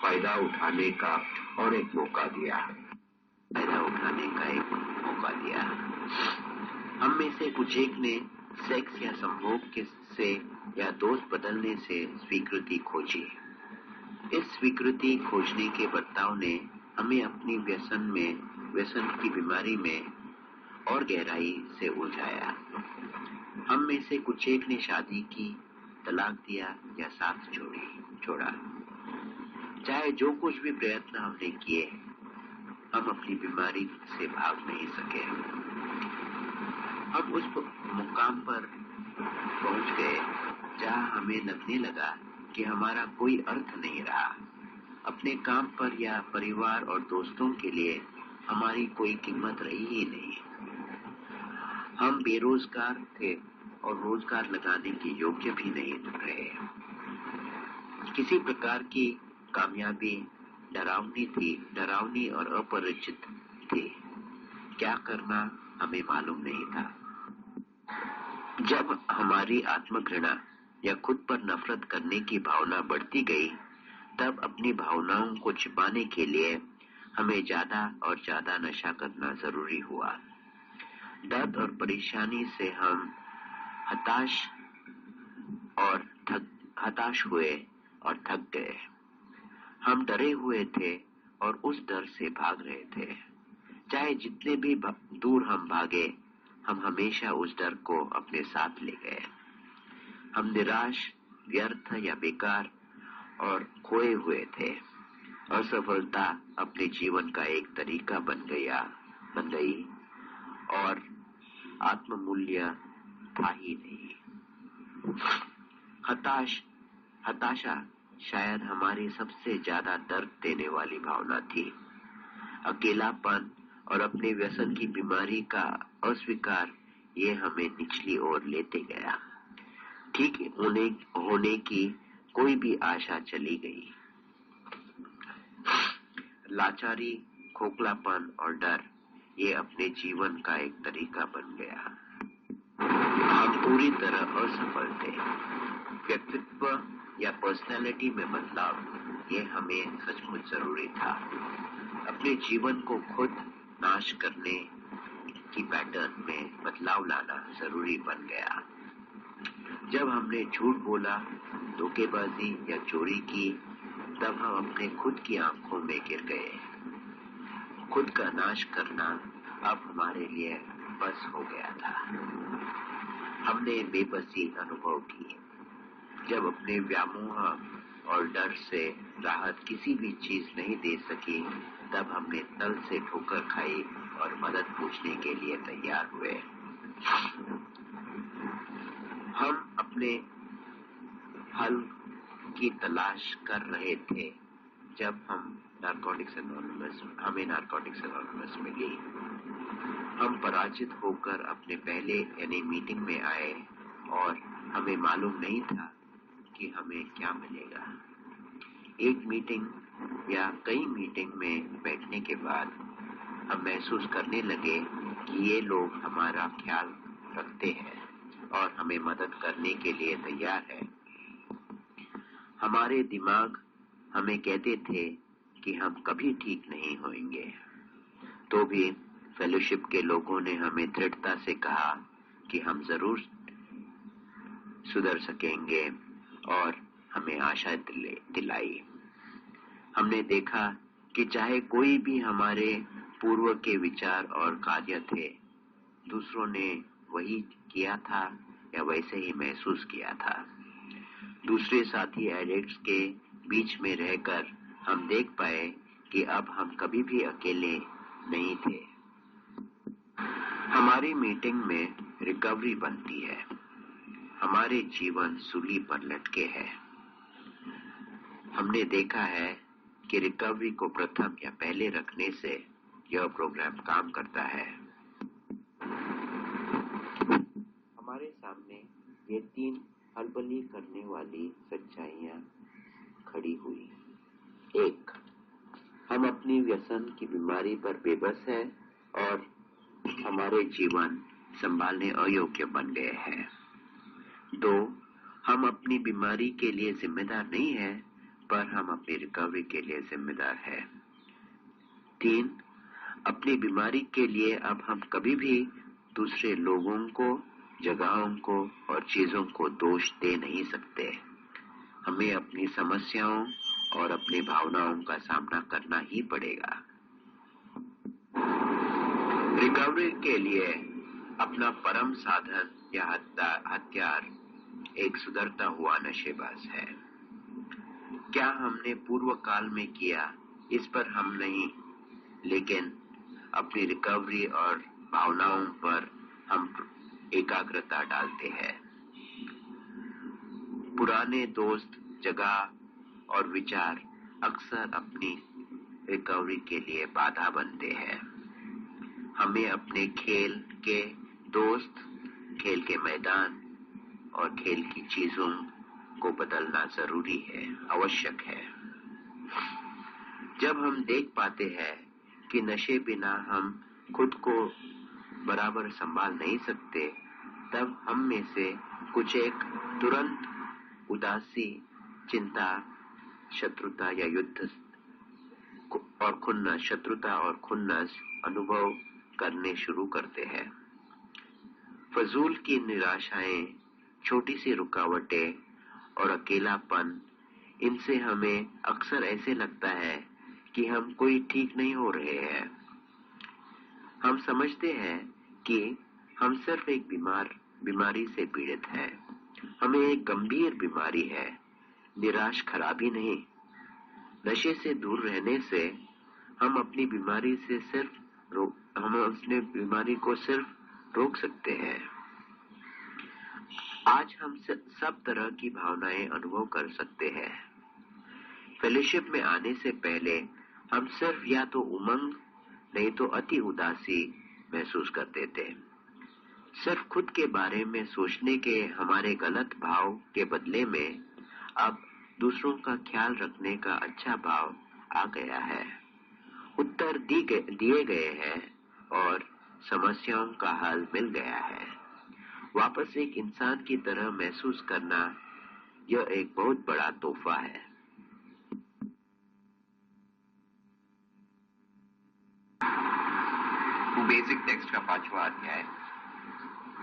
Speaker 1: फायदा उठाने का एक मौका दिया। हम में से कुछ एक ने सेक्स या संभोग से या दोस्त बदलने से स्वीकृति खोजी। इस स्वीकृति खोजने के बर्ताव ने हमें अपनी व्यसन की बीमारी में और गहराई से उलझाया। हम में से कुछ एक ने शादी की, तलाक दिया या साथ छोड़ा। चाहे जो कुछ भी प्रयत्न हमने किए, हम अपनी बीमारी से भाग नहीं सके। हम उस मुकाम पर पहुंच गए जहां हमें लगने लगा कि हमारा कोई अर्थ नहीं रहा। अपने काम पर या परिवार और दोस्तों के लिए हमारी कोई कीमत रही ही नहीं। हम बेरोजगार थे और रोजगार लगाने के योग्य भी नहीं रहे। किसी प्रकार की कामयाबी डरावनी और अपरिचित थी। क्या करना हमें मालूम नहीं था। जब हमारी आत्मघृणा या खुद पर नफरत करने की भावना बढ़ती गई, तब अपनी भावनाओं को छिपाने के लिए हमें ज्यादा और ज्यादा नशा करना जरूरी हुआ। दर्द और परेशानी से हम हताश हुए और थक गए। हम डरे हुए थे और उस डर से भाग रहे थे। चाहे जितने भी दूर हम भागे, हम हमेशा उस डर को अपने साथ ले गए। हम निराश, व्यर्थ या बेकार और खोए हुए थे। असफलता अपने जीवन का एक तरीका बन गई और आत्ममूल्य था ही नहीं। हताशा शायद हमारी सबसे ज्यादा दर्द देने वाली भावना थी। अकेलापन और अपने व्यसन की बीमारी का अस्वीकार, ये हमें निचली ओर लेते गया। ठीक होने की कोई भी आशा चली गई। लाचारी, खोखलापन और डर, ये अपने जीवन का एक तरीका बन गया। हम पूरी तरह असफल थे। व्यक्तित्व या पर्सनैलिटी में बदलाव, ये हमें सचमुच जरूरी था। अपने जीवन को खुद नाश करने की पैटर्न में बदलाव लाना जरूरी बन गया। जब हमने झूठ बोला, धोखेबाजी या चोरी की, तब हम अपने खुद की आंखों में गिर गए। खुद का नाश करना अब हमारे लिए बस हो गया था। हमने बेबसी अनुभव की। जब अपने व्यामोह और डर से राहत किसी भी चीज नहीं दे सकी, तब हमने तल से ठोकर खाई और मदद पूछने के लिए तैयार हुए। हम अपने हल की तलाश कर रहे थे जब हमें नारकोटिक्स एनोनिमस मिली। हम पराजित होकर अपने पहले यानी मीटिंग में आए और हमें मालूम नहीं था कि हमें क्या मिलेगा। एक मीटिंग या कई मीटिंग में बैठने के बाद हम महसूस करने लगे कि ये लोग हमारा ख्याल रखते हैं और हमें मदद करने के लिए तैयार है। हमारे दिमाग हमें कहते थे कि हम कभी ठीक नहीं होंगे, तो भी फेलोशिप के लोगों ने हमें दृढ़ता से कहा कि हम जरूर सुधर सकेंगे और हमें आशा दिलाई। हमने देखा कि चाहे कोई भी हमारे पूर्व के विचार और कार्य थे, दूसरों ने वही किया था या वैसे ही महसूस किया था। दूसरे साथी एडिक्ट्स के बीच में रहकर हम देख पाए कि अब हम कभी भी अकेले नहीं थे। हमारी मीटिंग में रिकवरी बनती है। हमारे जीवन सूली पर लटके हैं। हमने देखा है कि रिकवरी को प्रथम या पहले रखने से यह प्रोग्राम काम करता है। हमारे सामने ये 3 हलबली करने वाली सच्चाइयां खड़ी हुई। 1, हम अपनी व्यसन की बीमारी पर बेबस हैं और हमारे जीवन संभालने अयोग्य बन गए हैं। 2, हम अपनी बीमारी के लिए जिम्मेदार नहीं हैं, पर हम अपनी रिकवरी के लिए जिम्मेदार हैं। 3, अपनी बीमारी के लिए अब हम कभी भी दूसरे लोगों को, जगहों को और चीजों को दोष दे नहीं सकते। हमें अपनी समस्याओं और अपनी भावनाओं का सामना करना ही पड़ेगा। रिकवरी के लिए अपना परम साधन या हथियार एक सुधरता हुआ नशेबाज है। क्या हमने पूर्व काल में किया, इस पर हम नहीं, लेकिन अपनी रिकवरी और भावनाओं पर हम एकाग्रता डालते हैं। पुराने दोस्त, जगह और विचार अक्सर अपनी रिकवरी के लिए बाधा बनते हैं। हमें अपने खेल के दोस्त, खेल के मैदान और खेल की चीजों को बदलना जरूरी है, आवश्यक है। जब हम देख पाते हैं कि नशे बिना हम खुद को बराबर संभाल नहीं सकते, तब हम में से कुछ एक तुरंत उदासी, चिंता, शत्रुता या युद्ध और खुन्नस, शत्रुता और खुन्नस अनुभव करने शुरू करते हैं। फजूल की निराशाएं, छोटी सी रुकावटें और अकेलापन, इनसे हमें अक्सर ऐसे लगता है कि हम कोई ठीक नहीं हो रहे हैं। हम समझते हैं कि हम सिर्फ एक बीमारी से पीड़ित हैं। हमें एक गंभीर बीमारी है, निराश खराबी नहीं। नशे से दूर रहने से हम अपनी बीमारी को सिर्फ रोक सकते हैं। आज हम सब तरह की भावनाएं अनुभव कर सकते हैं। फेलोशिप में आने से पहले हम सिर्फ या तो उमंग, नहीं तो अति उदासी महसूस करते थे। सिर्फ खुद के बारे में सोचने के हमारे गलत भाव के बदले में अब दूसरों का ख्याल रखने का अच्छा भाव आ गया है। उत्तर दिए गए हैं और समस्याओं का हल मिल गया है। वापस एक इंसान की तरह महसूस करना, यह एक बहुत बड़ा तोहफा है। बेसिक टेक्स्ट का 5वां अध्याय,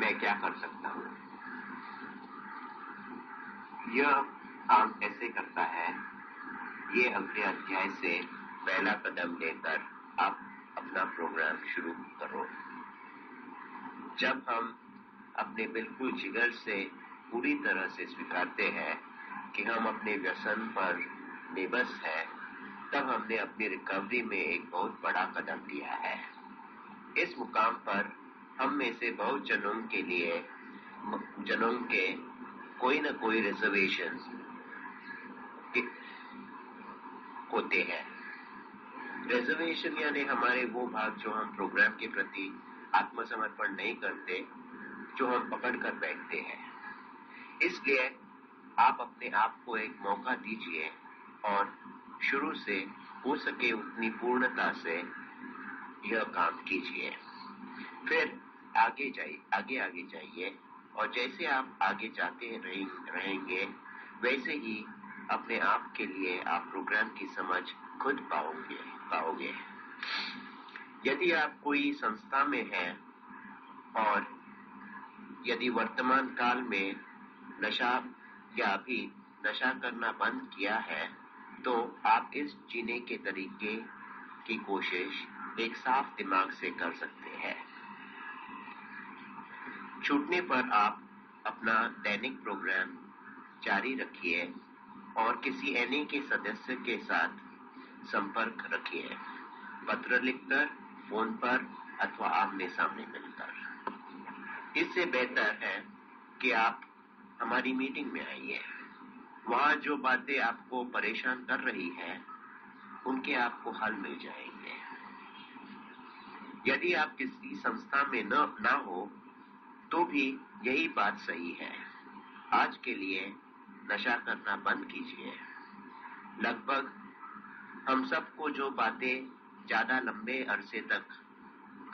Speaker 1: मैं क्या कर सकता हूँ। यह काम कैसे करता है, ये अगले अध्याय से पहला कदम लेकर आप अपना प्रोग्राम शुरू करो। जब हम अपने बिल्कुल जिगर से पूरी तरह से स्वीकारते हैं कि हम अपने व्यसन पर बेबस हैं, तब हमने अपनी रिकवरी में एक बहुत बड़ा कदम लिया है। इस मुकाम पर हम में से बहुत जनों के कोई न कोई रिजर्वेशन होते हैं। रिजर्वेशन यानी हमारे वो भाग जो हम प्रोग्राम के प्रति आत्मसमर्पण नहीं करते, जो हम पकड़ कर बैठते हैं। इसलिए आप अपने आप को एक मौका दीजिए और शुरू से हो सके उतनी पूर्णता से यह काम कीजिए। फिर आगे जाइए और जैसे आप आगे जाते रहेंगे वैसे ही अपने आप के लिए आप प्रोग्राम की समझ खुद पाओगे। यदि आप कोई संस्था में हैं और यदि वर्तमान काल में नशा या अभी नशा करना बंद किया है, तो आप इस जीने के तरीके की कोशिश एक साफ दिमाग से कर सकते हैं। छूटने पर आप अपना दैनिक प्रोग्राम जारी रखिए और किसी एनए के सदस्य के साथ संपर्क रखिए, पत्र लिखकर, फोन पर अथवा आमने सामने मिलकर। इससे बेहतर है कि आप हमारी मीटिंग में आइए। वहां जो बातें आपको परेशान कर रही है उनके आपको हल मिल जाएंगे। यदि आप किसी संस्था में न हो तो भी यही बात सही है। आज के लिए नशा करना बंद कीजिए। लगभग हम सबको जो बातें ज्यादा लंबे अरसे तक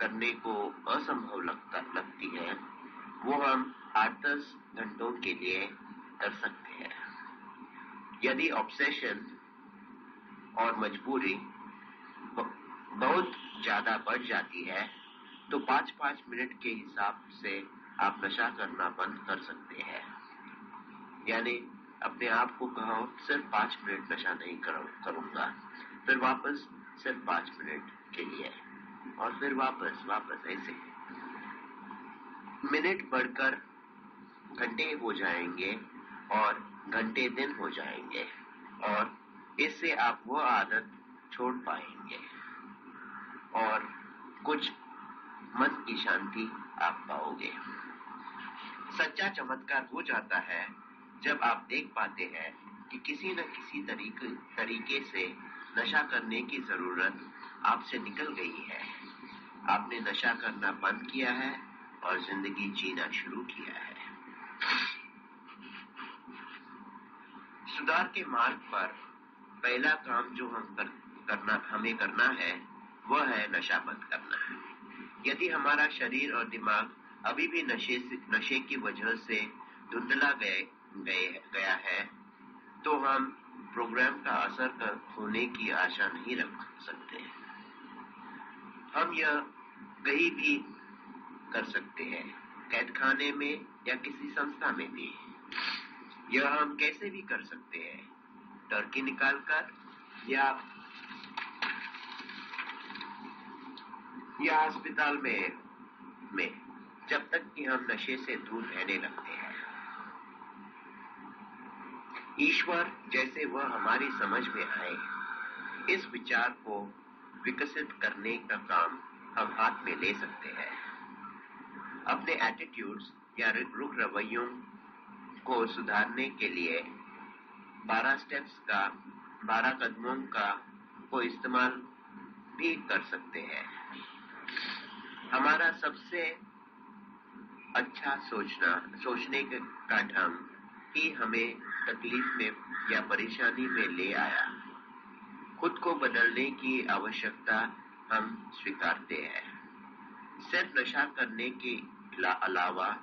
Speaker 1: करने को असंभव लगती है, वो हम 8-10 घंटों के लिए कर सकते हैं। यदि ऑब्सेशन और मजबूरी बहुत ज्यादा बढ़ जाती है तो 5-5 मिनट के हिसाब से आप नशा करना बंद कर सकते हैं। यानी अपने आप को कहो सिर्फ 5 मिनट नशा नहीं करूंगा, फिर वापस सिर्फ 5 मिनट के लिए और फिर वापस ऐसे मिनट बढ़कर घंटे हो जाएंगे और घंटे दिन हो जाएंगे और इससे आप वह आदत छोड़ पाएंगे और कुछ मन की शांति आप पाओगे। सच्चा चमत्कार हो जाता है जब आप देख पाते हैं कि किसी न किसी तरीके से नशा करने की जरूरत आपसे निकल गई है। आपने नशा करना बंद किया है और जिंदगी जीना शुरू किया है। सुधार के मार्ग पर पहला काम जो हमें करना है वह है नशा बंद करना है। यदि हमारा शरीर और दिमाग अभी भी नशे की वजह से धुंधला गया है तो हम प्रोग्राम का असर होने की आशा नहीं रख सकते। हम यह कहीं भी कर सकते हैं, कैदखाने में या किसी संस्था में भी। यह हम कैसे भी कर सकते हैं, टर्की निकालकर या अस्पताल में जब तक कि हम नशे से दूर रहने लगते हैं। ईश्वर जैसे वह हमारी समझ में आए, इस विचार को विकसित करने का काम हम हाथ में ले सकते हैं। अपने एटीट्यूड्स या रुख रवैयों को सुधारने के लिए 12 कदमों को इस्तेमाल भी कर सकते हैं। हमारा सबसे अच्छा सोचने का ढंग ही हमें तकलीफ में या परेशानी में ले आया। खुद को बदलने की आवश्यकता हम स्वीकारते हैं। सिर्फ नशा करने के अलावा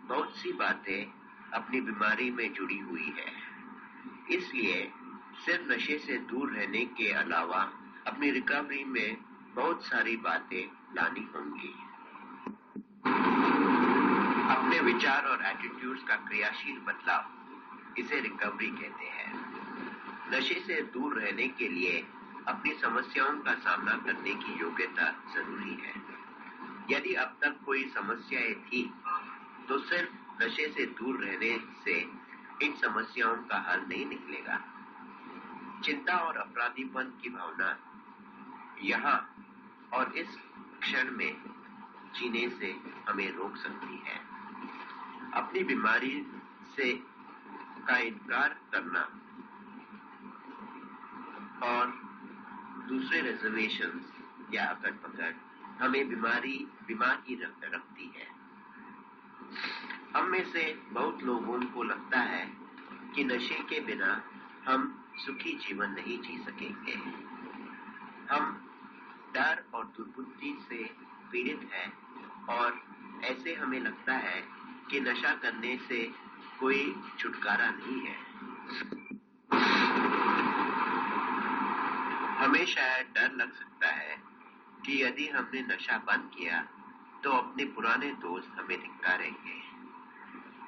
Speaker 1: बहुत सी बातें अपनी बीमारी में जुड़ी हुई है। इसलिए सिर्फ नशे से दूर रहने के अलावा अपनी रिकवरी में बहुत सारी बातें लानी होंगी। अपने विचार और एटीट्यूड्स का क्रियाशील बदलाव। इसे रिकवरी कहते हैं। नशे से दूर रहने के लिए अपनी समस्याओं का सामना करने की योग्यता जरूरी है। यदि अब तक कोई समस्याएं थी तो सिर्फ नशे से दूर रहने से इन समस्याओं का हल नहीं निकलेगा। चिंता और अपराधीपन की भावना यहाँ और इस क्षण में जीने से हमें रोक सकती है। अपनी बीमारी से का इनकार करना और दूसरे रिजर्वेशंस या अकड़ पकड़ हमें बीमार ही रखती है। हम में से बहुत लोगों को लगता है कि नशे के बिना हम सुखी जीवन नहीं जी सकेंगे। हम डर और दुर्बुद्धि से पीड़ित हैं और ऐसे हमें लगता है कि नशा करने से कोई छुटकारा नहीं है। हमें शायद डर लग सकता है कि यदि हमने नशा बंद किया तो अपने पुराने दोस्त हमें धिक्कारेंगे।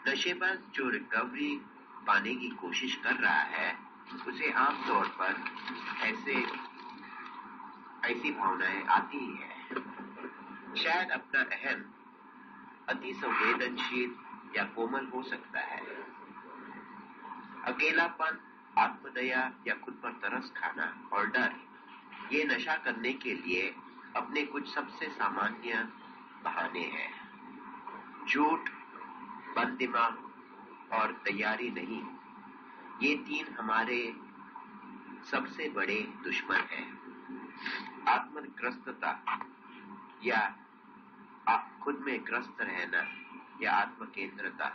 Speaker 1: नशेबाज जो रिकवरी पाने की कोशिश कर रहा है उसे आमतौर पर ऐसी भावनाएं आती ही है। शायद अपना अहम अति संवेदनशील या कोमल हो सकता है। अकेलापन, आत्मदया या खुद पर तरस खाना और डर ये नशा करने के लिए अपने कुछ सबसे सामान्य बहाने हैं। झूठ, बंद दिमाग और तैयारी नहीं, ये तीन हमारे सबसे बड़े दुश्मन हैं। आत्मग्रस्तता या खुद में ग्रस्त रहना या आत्मकेंद्रता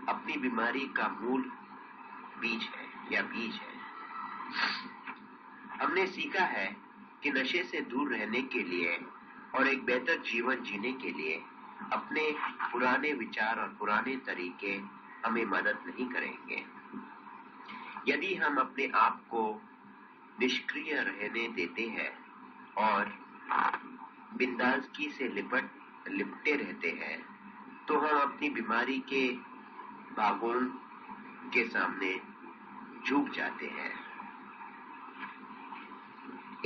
Speaker 1: अपनी बीमारी का मूल बीज है। हमने सीखा है कि नशे से दूर रहने के लिए और एक बेहतर जीवन जीने के लिए अपने पुराने विचार और पुराने तरीके हमें मदद नहीं करेंगे। यदि हम अपने आप को निष्क्रिय रहने देते हैं और बिंदासगी से लिपटे रहते हैं तो हम अपनी बीमारी के भागों के सामने झुक जाते हैं।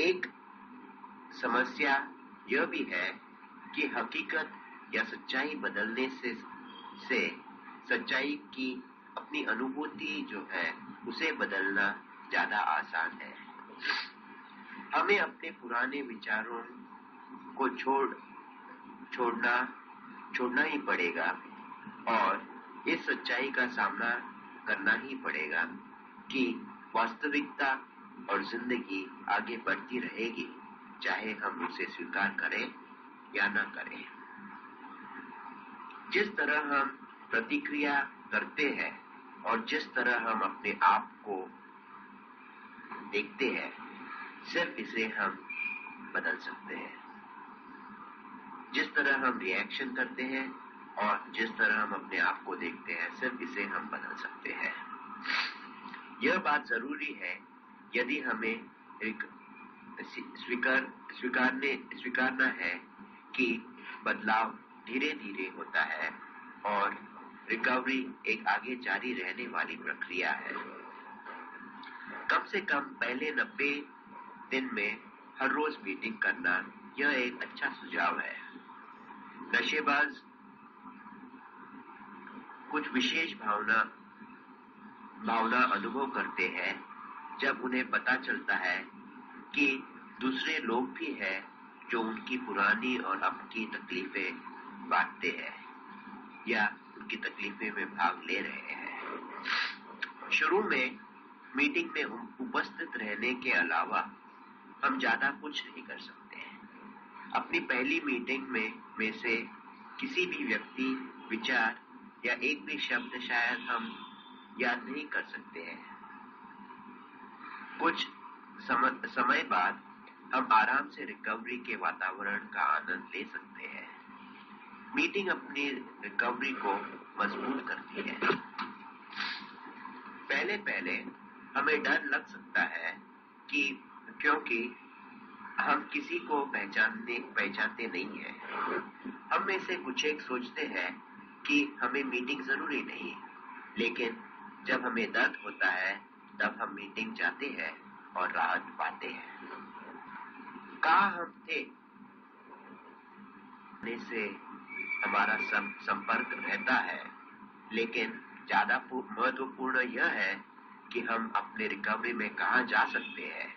Speaker 1: एक समस्या यह भी है कि हकीकत या सच्चाई बदलने से सच्चाई की अपनी अनुभूति जो है उसे बदलना ज्यादा आसान है। हमें अपने पुराने विचारों को छोड़ना ही पड़ेगा और इस सच्चाई का सामना करना ही पड़ेगा कि वास्तविकता और जिंदगी आगे बढ़ती रहेगी, चाहे हम उसे स्वीकार करें या ना करें। जिस तरह हम प्रतिक्रिया करते हैं और जिस तरह हम अपने आप को देखते हैं, सिर्फ इसे हम बदल सकते हैं। जिस तरह हम रिएक्शन करते हैं और जिस तरह हम अपने आप को देखते हैं, सिर्फ इसे हम बदल सकते हैं। यह बात जरूरी है यदि हमें स्वीकारना है कि बदलाव धीरे धीरे होता है और रिकवरी एक आगे जारी रहने वाली प्रक्रिया है। कम से कम पहले 90 दिन में हर रोज मीटिंग करना यह एक अच्छा सुझाव है। नशेबाज कुछ विशेष भावना अनुभव करते हैं जब उन्हें पता चलता है कि दूसरे लोग भी हैं जो उनकी पुरानी और अब की तकलीफें बांटते हैं या उनकी तकलीफें में भाग ले रहे हैं। शुरू में मीटिंग में उपस्थित रहने के अलावा हम ज्यादा कुछ नहीं कर सकते हैं। अपनी पहली मीटिंग में से किसी भी व्यक्ति, विचार या एक भी शब्द शायद हम याद नहीं कर सकते हैं। कुछ समय बाद हम आराम से रिकवरी के वातावरण का आनंद ले सकते हैं। मीटिंग अपनी रिकवरी को मजबूत करती है। पहले हमें डर लग सकता है कि क्योंकि हम किसी को पहचानते नहीं हैं। हम में से कुछ एक सोचते हैं कि हमें मीटिंग जरूरी नहीं, लेकिन जब हमें दर्द होता है तब हम मीटिंग जाते हैं और राहत पाते हैं। कहाँ हम थे से हमारा संपर्क रहता है, लेकिन ज्यादा महत्वपूर्ण यह है कि हम अपने रिकवरी में कहाँ जा सकते हैं,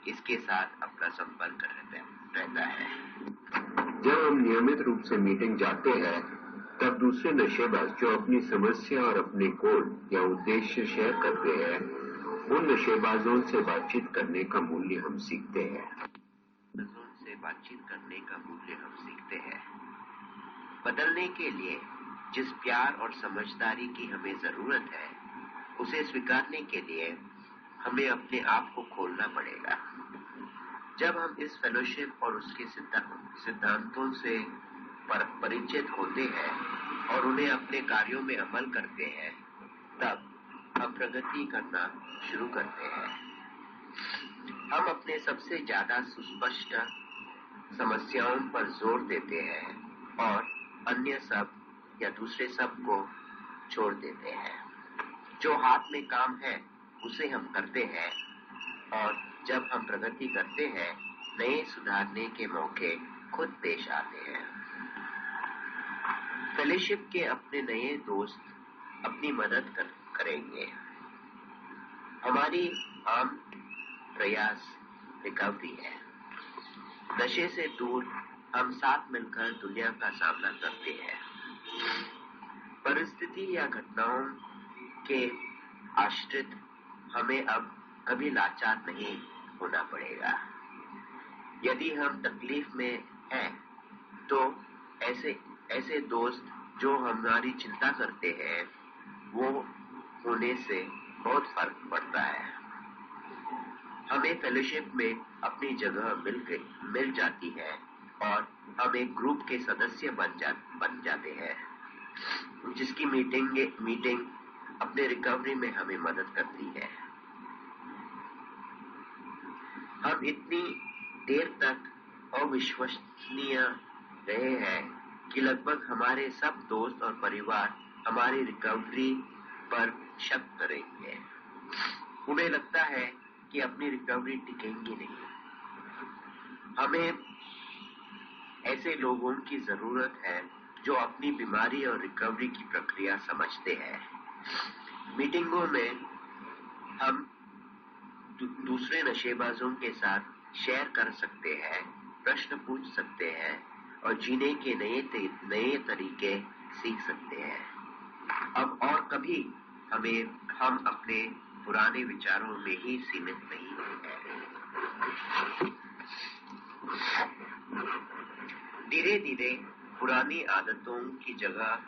Speaker 1: इसके साथ अपना संपर्क रहता है। जब हम नियमित रूप से मीटिंग जाते हैं तब दूसरे नशेबाज जो अपनी समस्या और अपने गोल या उद्देश्य शेयर करते हैं, उन नशेबाजों से बातचीत करने का मूल्य हम सीखते हैं। बदलने के लिए जिस प्यार और समझदारी की हमें जरूरत है, उसे स्वीकारने के लिए हमें अपने आप को खोलना पड़ेगा। जब हम इस फेलोशिप और उसके सिद्धांतों से परिचित होते हैं और उन्हें अपने कार्यों में अमल करते हैं, तब हम प्रगति करना शुरू करते हैं। हम अपने सबसे ज्यादा सुस्पष्ट समस्याओं पर जोर देते हैं और अन्य सब या दूसरे सब को छोड़ देते हैं। जो हाथ में काम है उसे हम करते हैं, और जब हम प्रगति करते हैं, नए सुधारने के मौके खुद पेश आते हैं। फेलोशिप के अपने नए दोस्त अपनी मदद करेंगे। हमारी आम प्रयास रिकवरी है। नशे से दूर हम साथ मिलकर दुनिया का सामना करते हैं। परिस्थिति या घटनाओं के आश्रित हमें अब कभी लाचार नहीं होना पड़ेगा। यदि हम तकलीफ में हैं, तो ऐसे दोस्त जो हमारी चिंता करते हैं, वो होने से बहुत फर्क पड़ता है। हमें फेलोशिप में अपनी जगह मिल जाती है और हम एक ग्रुप के सदस्य बन जाते हैं, जिसकी मीटिंग अपने रिकवरी में हमें मदद करती है। हम इतनी देर तक अविश्वसनीय रहे हैं कि लगभग हमारे सब दोस्त और परिवार हमारी रिकवरी पर शक करेंगे। उन्हें लगता है कि अपनी रिकवरी टिकेंगी नहीं। हमें ऐसे लोगों की जरूरत है जो अपनी बीमारी और रिकवरी की प्रक्रिया समझते हैं। मीटिंगों में हम दूसरे नशेबाजों के साथ शेयर कर सकते हैं, प्रश्न पूछ सकते हैं और जीने के नए तरीके सीख सकते हैं। अब और कभी हम अपने पुराने विचारों में ही सीमित नहीं हैं। धीरे धीरे पुरानी आदतों की जगह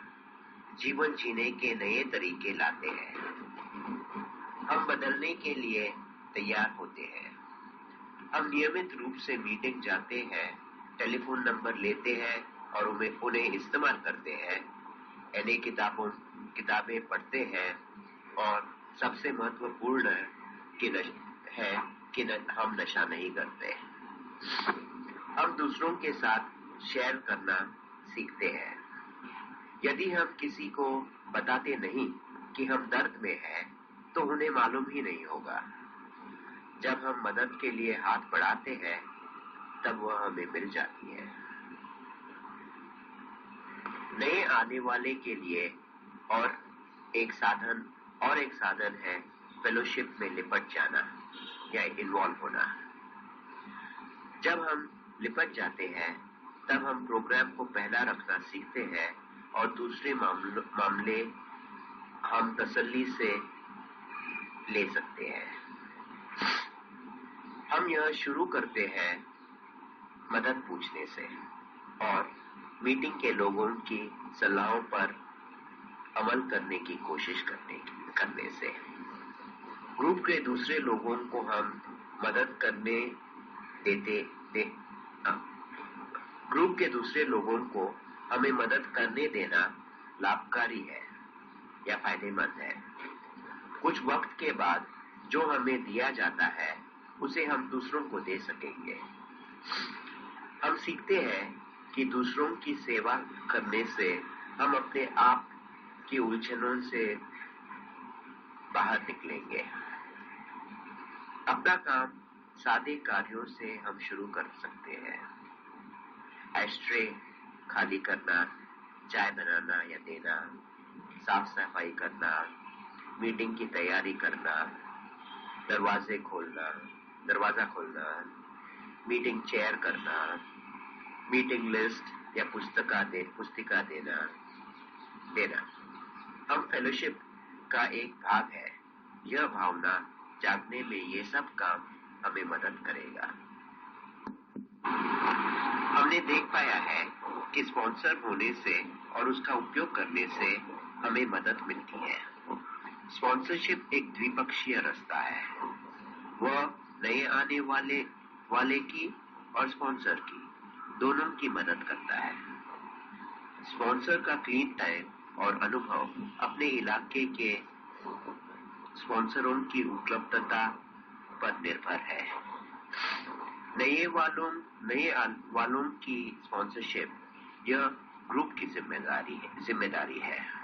Speaker 1: जीवन जीने के नए तरीके लाते हैं। हम बदलने के लिए तैयार होते हैं। हम नियमित रूप से मीटिंग जाते हैं, टेलीफोन नंबर लेते हैं और उन्हें इस्तेमाल करते हैं, यानी किताबें पढ़ते हैं, और सबसे महत्वपूर्ण है कि हम नशा नहीं करते। हम दूसरों के साथ शेयर करना सीखते हैं। यदि हम किसी को बताते नहीं कि हम दर्द में हैं, तो उन्हें मालूम ही नहीं होगा। जब हम मदद के लिए हाथ बढ़ाते हैं, तब वह हमें मिल जाती है। नए आने वाले के लिए और एक साधन है फेलोशिप में लिपट जाना या इन्वॉल्व होना। जब हम लिपट जाते हैं, तब हम प्रोग्राम को पहला रखना सीखते हैं और दूसरे मामले हम तसल्ली से ले सकते हैं। हम यह शुरू करते हैं मदद पूछने से और मीटिंग के लोगों की सलाहों पर अमल करने की कोशिश करने से। ग्रुप के दूसरे लोगों को हम मदद करने ग्रुप के दूसरे लोगों को हमें मदद करने देना लाभकारी है या फायदेमंद है। कुछ वक्त के बाद जो हमें दिया जाता है, उसे हम दूसरों को दे सकेंगे। हम सीखते हैं कि दूसरों की सेवा करने से हम अपने आप की उलझनों से बाहर निकलेंगे। अपना काम सादे कार्यों से हम शुरू कर सकते हैं। एस्ट्रे खाली करना, चाय बनाना या देना, साफ सफाई करना, मीटिंग की तैयारी करना, दरवाजा खोलना, मीटिंग चेयर करना, मीटिंग लिस्ट या पुस्तिका देना। हम फेलोशिप का एक भाग है। यह भावना जागने में ये सब काम हमें मदद करेगा। हमने देख पाया है कि स्पॉन्सर होने से और उसका उपयोग करने से हमें मदद मिलती है। स्पॉन्सरशिप एक द्विपक्षीय रास्ता है। वह नए आने वाले की और स्पॉन्सर की दोनों की मदद करता है। स्पॉन्सर का क्लीन टाइम और अनुभव अपने इलाके के स्पॉन्सरों की उपलब्धता पर निर्भर है। नए वालों की स्पॉन्सरशिप यह ग्रुप की जिम्मेदारी है।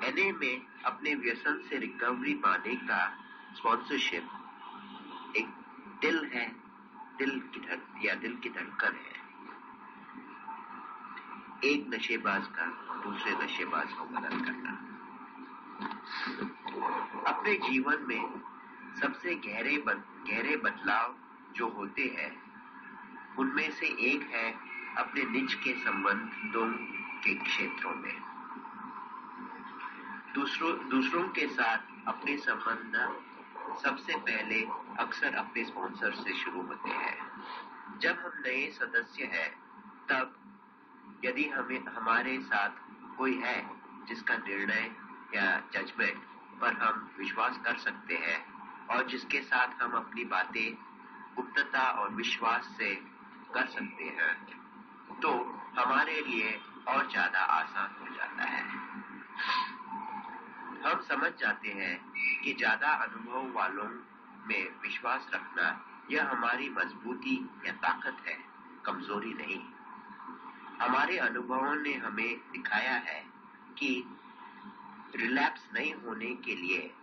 Speaker 1: एनए में अपने व्यसन से रिकवरी पाने का स्पॉन्सरशिप एक दिल की धड़कन है। एक नशेबाज का दूसरे नशेबाज को मदद करना। अपने जीवन में सबसे गहरे बदलाव जो होते हैं उनमें से एक है अपने निज के संबंधों के क्षेत्रों में। दूसरों के साथ अपने संबंध सबसे पहले अक्सर अपने स्पॉन्सर से शुरू होते हैं। जब हम नए सदस्य हैं तब यदि हमारे साथ कोई है जिसका निर्णय या जजमेंट पर हम विश्वास कर सकते हैं और जिसके साथ हम अपनी बातें गुप्तता और विश्वास से कर सकते हैं तो हमारे लिए और ज्यादा आसान हो जाता है। हम समझ जाते हैं कि ज्यादा अनुभव वालों में विश्वास रखना यह हमारी मजबूती या ताकत है, कमजोरी नहीं। हमारे अनुभवों ने हमें दिखाया है कि रिलैप्स नहीं होने के लिए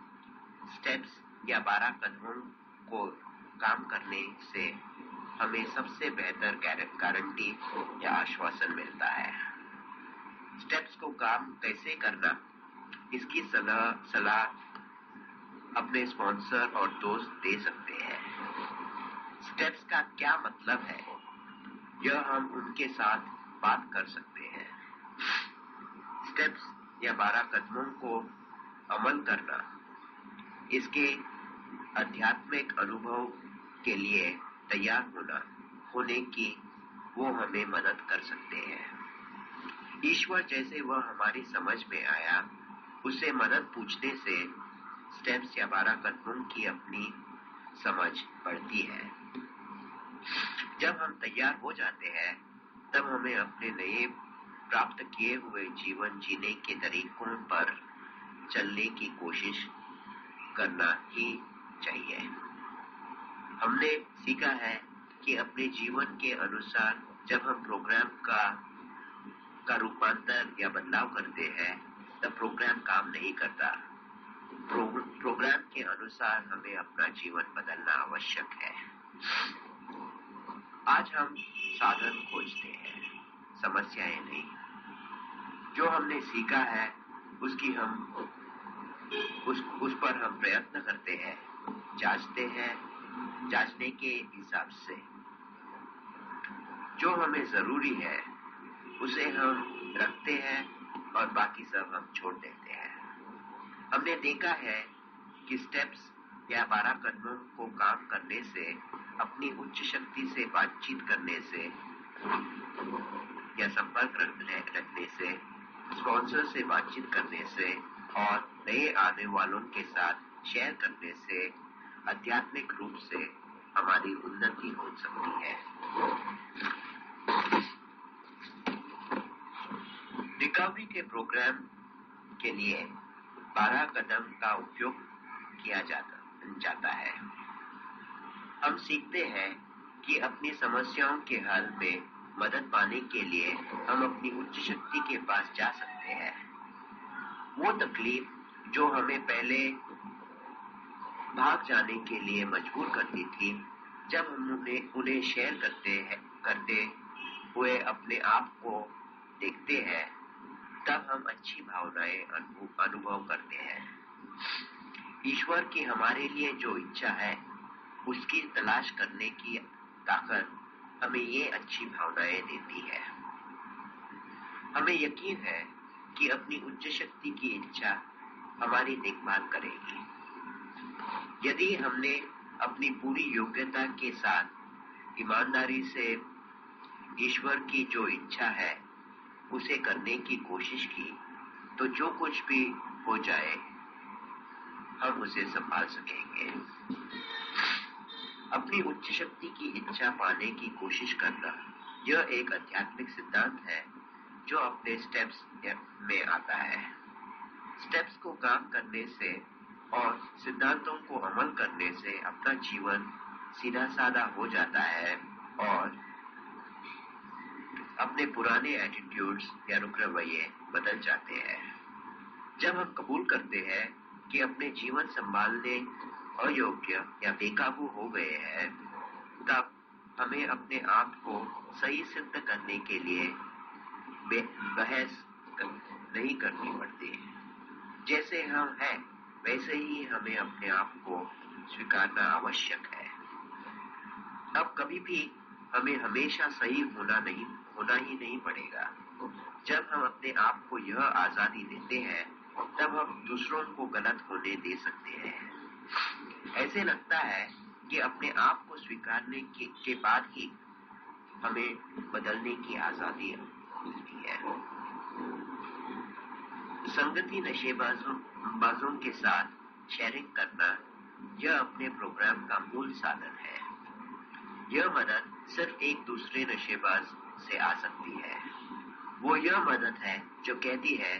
Speaker 1: स्टेप्स या 12 कदमों को काम करने से हमें सबसे बेहतर गारंटी या आश्वासन मिलता है। स्टेप्स को काम कैसे करना इसकी सलाह अपने स्पॉन्सर और दोस्त दे सकते हैं। स्टेप्स का क्या मतलब है यह हम उनके साथ बात कर सकते हैं। स्टेप्स या 12 कदमों को अमल करना इसके आध्यात्मिक अनुभव के लिए तैयार होने की वो हमें मदद कर सकते हैं। ईश्वर जैसे वह हमारी समझ में आया उससे मदद पूछने से स्टेप्स या 12 कदमों की अपनी समझ बढ़ती है। जब हम तैयार हो जाते हैं तब हमें अपने नए प्राप्त किए हुए जीवन जीने के तरीकों पर चलने की कोशिश करना ही चाहिए। हमने सीखा है कि अपने जीवन के अनुसार जब हम प्रोग्राम का रूपांतर या बदलाव करते हैं तब प्रोग्राम काम नहीं करता। प्रोग्राम के अनुसार हमें अपना जीवन बदलना आवश्यक है। आज हम साधन खोजते हैं, समस्याएं नहीं। जो हमने सीखा है उस पर हम प्रयत्न करते हैं, जांचने के हिसाब से। जो हमें जरूरी है उसे हम रखते हैं और बाकी सब हम छोड़ देते हैं। हमने देखा है कि स्टेप्स या 12 कदमों को काम करने से, अपनी उच्च शक्ति से बातचीत करने से या संपर्क रखने से, स्पॉन्सर से बातचीत करने से और नए आने वालों के साथ शेयर करने से आध्यात्मिक रूप से हमारी उन्नति हो सकती है। रिकवरी के प्रोग्राम के लिए 12 कदम का उपयोग किया जाता है। हम सीखते हैं कि अपनी समस्याओं के हल में मदद पाने के लिए हम अपनी उच्च शक्ति के पास जा सकते हैं। वो तकलीफ जो हमें पहले भाग जाने के लिए मजबूर करती थी। जब हम उन्हें शेयर करते हुए अपने आप को देखते हैं, तब हम अच्छी भावनाएं अनुभव करते हैं। ईश्वर की हमारे लिए जो इच्छा है, उसकी तलाश करने की ताकत हमें ये अच्छी भावनाएं देती है। हमें यकीन है कि अपनी उच्च शक्ति की इच्छा हमारी देखभाल करेगी। यदि हमने अपनी पूरी योग्यता के साथ ईमानदारी से ईश्वर की जो इच्छा है उसे करने की कोशिश की, तो जो कुछ भी हो जाए हम उसे संभाल सकेंगे। अपनी उच्च शक्ति की इच्छा पाने की कोशिश करना यह एक आध्यात्मिक सिद्धांत है जो अपने स्टेप्स में आता है। स्टेप्स को काम करने से और सिद्धांतों को अमल करने से अपना जीवन सीधा साधा हो जाता है और अपने पुराने एटीट्यूड्स या रुख रवैये बदल जाते हैं। जब हम कबूल करते हैं कि अपने जीवन संभालने अयोग्य या बेकाबू हो गए हैं, तब हमें अपने आप को सही सिद्ध करने के लिए बहस नहीं करनी पड़ती। जैसे हम हैं वैसे ही हमें अपने आप को स्वीकारना आवश्यक है। अब कभी भी हमें हमेशा सही होना ही नहीं पड़ेगा। जब हम अपने आप को यह आजादी देते हैं, तब हम दूसरों को गलत होने दे सकते हैं। ऐसे लगता है कि अपने आप को स्वीकारने के बाद ही हमें बदलने की आजादी मिलती है। संगति नशेबाजों के साथ शेयरिंग करना यह अपने प्रोग्राम का मूल साधन है। यह मदद सिर्फ एक दूसरे नशेबाज से आ सकती है। वो यह मदद है जो कहती है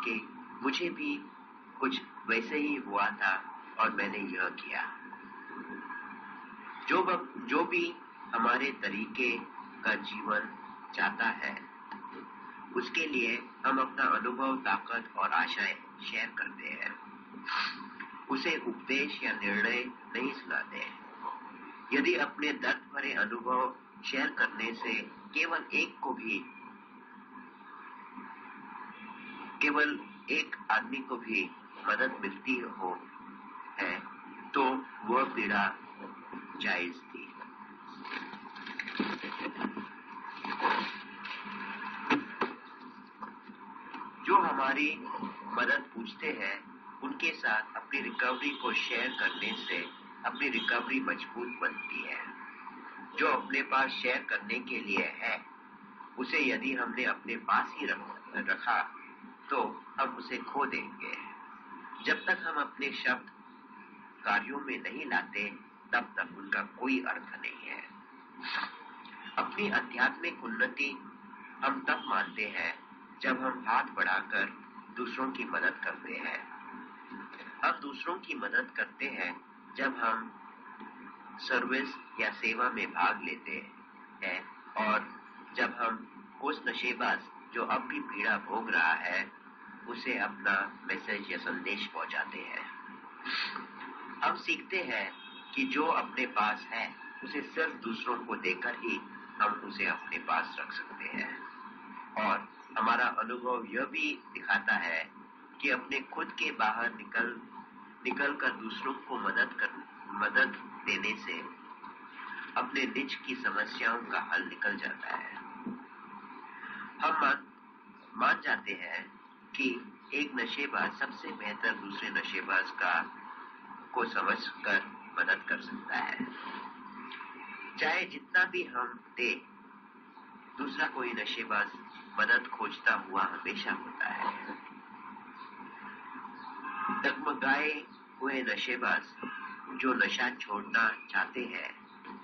Speaker 1: कि मुझे भी कुछ वैसे ही हुआ था और मैंने यह किया। जो भी हमारे तरीके का जीवन चाहता है, उसके लिए हम अपना अनुभव, ताकत और आशाएं शेयर करते हैं। उसे उपदेश या निर्णय नहीं सुनाते। यदि अपने दर्द भरे अनुभव शेयर करने से केवल एक आदमी को भी मदद मिलती है, तो वह पीड़ा जायज थी। जो हमारी मदद पूछते हैं, उनके साथ अपनी रिकवरी को शेयर करने से अपनी रिकवरी मजबूत बनती है। जो अपने पास शेयर करने के लिए है, उसे यदि हमने अपने पास ही रखा तो हम उसे खो देंगे। जब तक हम अपने शब्द कार्यों में नहीं लाते, तब तक उनका कोई अर्थ नहीं है। अपनी आध्यात्मिक उन्नति हम तब मानते हैं जब हम हाथ बढ़ाकर दूसरों की मदद करते हैं। हम दूसरों की मदद करते हैं जब हम सर्विस या सेवा में भाग लेते हैं और जब हम उस नशेबाज जो अब भी पीड़ा भोग रहा है, उसे अपना मैसेज या संदेश पहुंचाते हैं। हम सीखते हैं कि जो अपने पास है उसे सिर्फ दूसरों को देकर ही हम उसे अपने पास रख सकते हैं। और हमारा अनुभव यह भी दिखाता है कि अपने खुद के बाहर निकल कर दूसरों को मदद देने से अपने निज की समस्याओं का हल निकल जाता है। हम मान जाते हैं कि एक नशेबाज सबसे बेहतर दूसरे नशेबाज को समझकर मदद कर सकता है। चाहे जितना भी हम दे, दूसरा कोई नशेबाज मदद खोजता हुआ हमेशा होता है। डगमगाए हुए नशेबाज जो नशा छोड़ना चाहते हैं,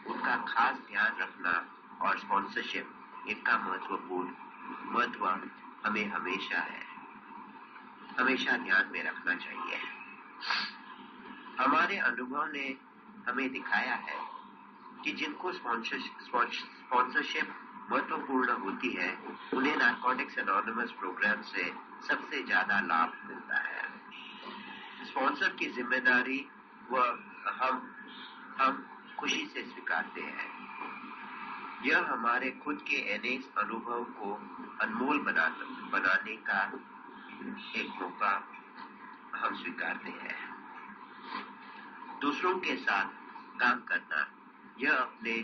Speaker 1: उनका खास ध्यान रखना और स्पॉन्सरशिप, इनका महत्व हमें हमेशा ध्यान में रखना चाहिए। हमारे अनुभव ने हमें दिखाया है कि जिनको स्पॉन्सरशिप महत्वपूर्ण होती है, उन्हें नारकोटिक्स एनोनिमस प्रोग्राम से सबसे ज्यादा लाभ मिलता है। स्पॉन्सर की जिम्मेदारी वह हम खुशी से स्वीकारते हैं। यह हमारे खुद के एनेस अनुभव को अनमोल बनाने का एक मौका हम स्वीकारते हैं। दूसरों के साथ काम करना यह अपने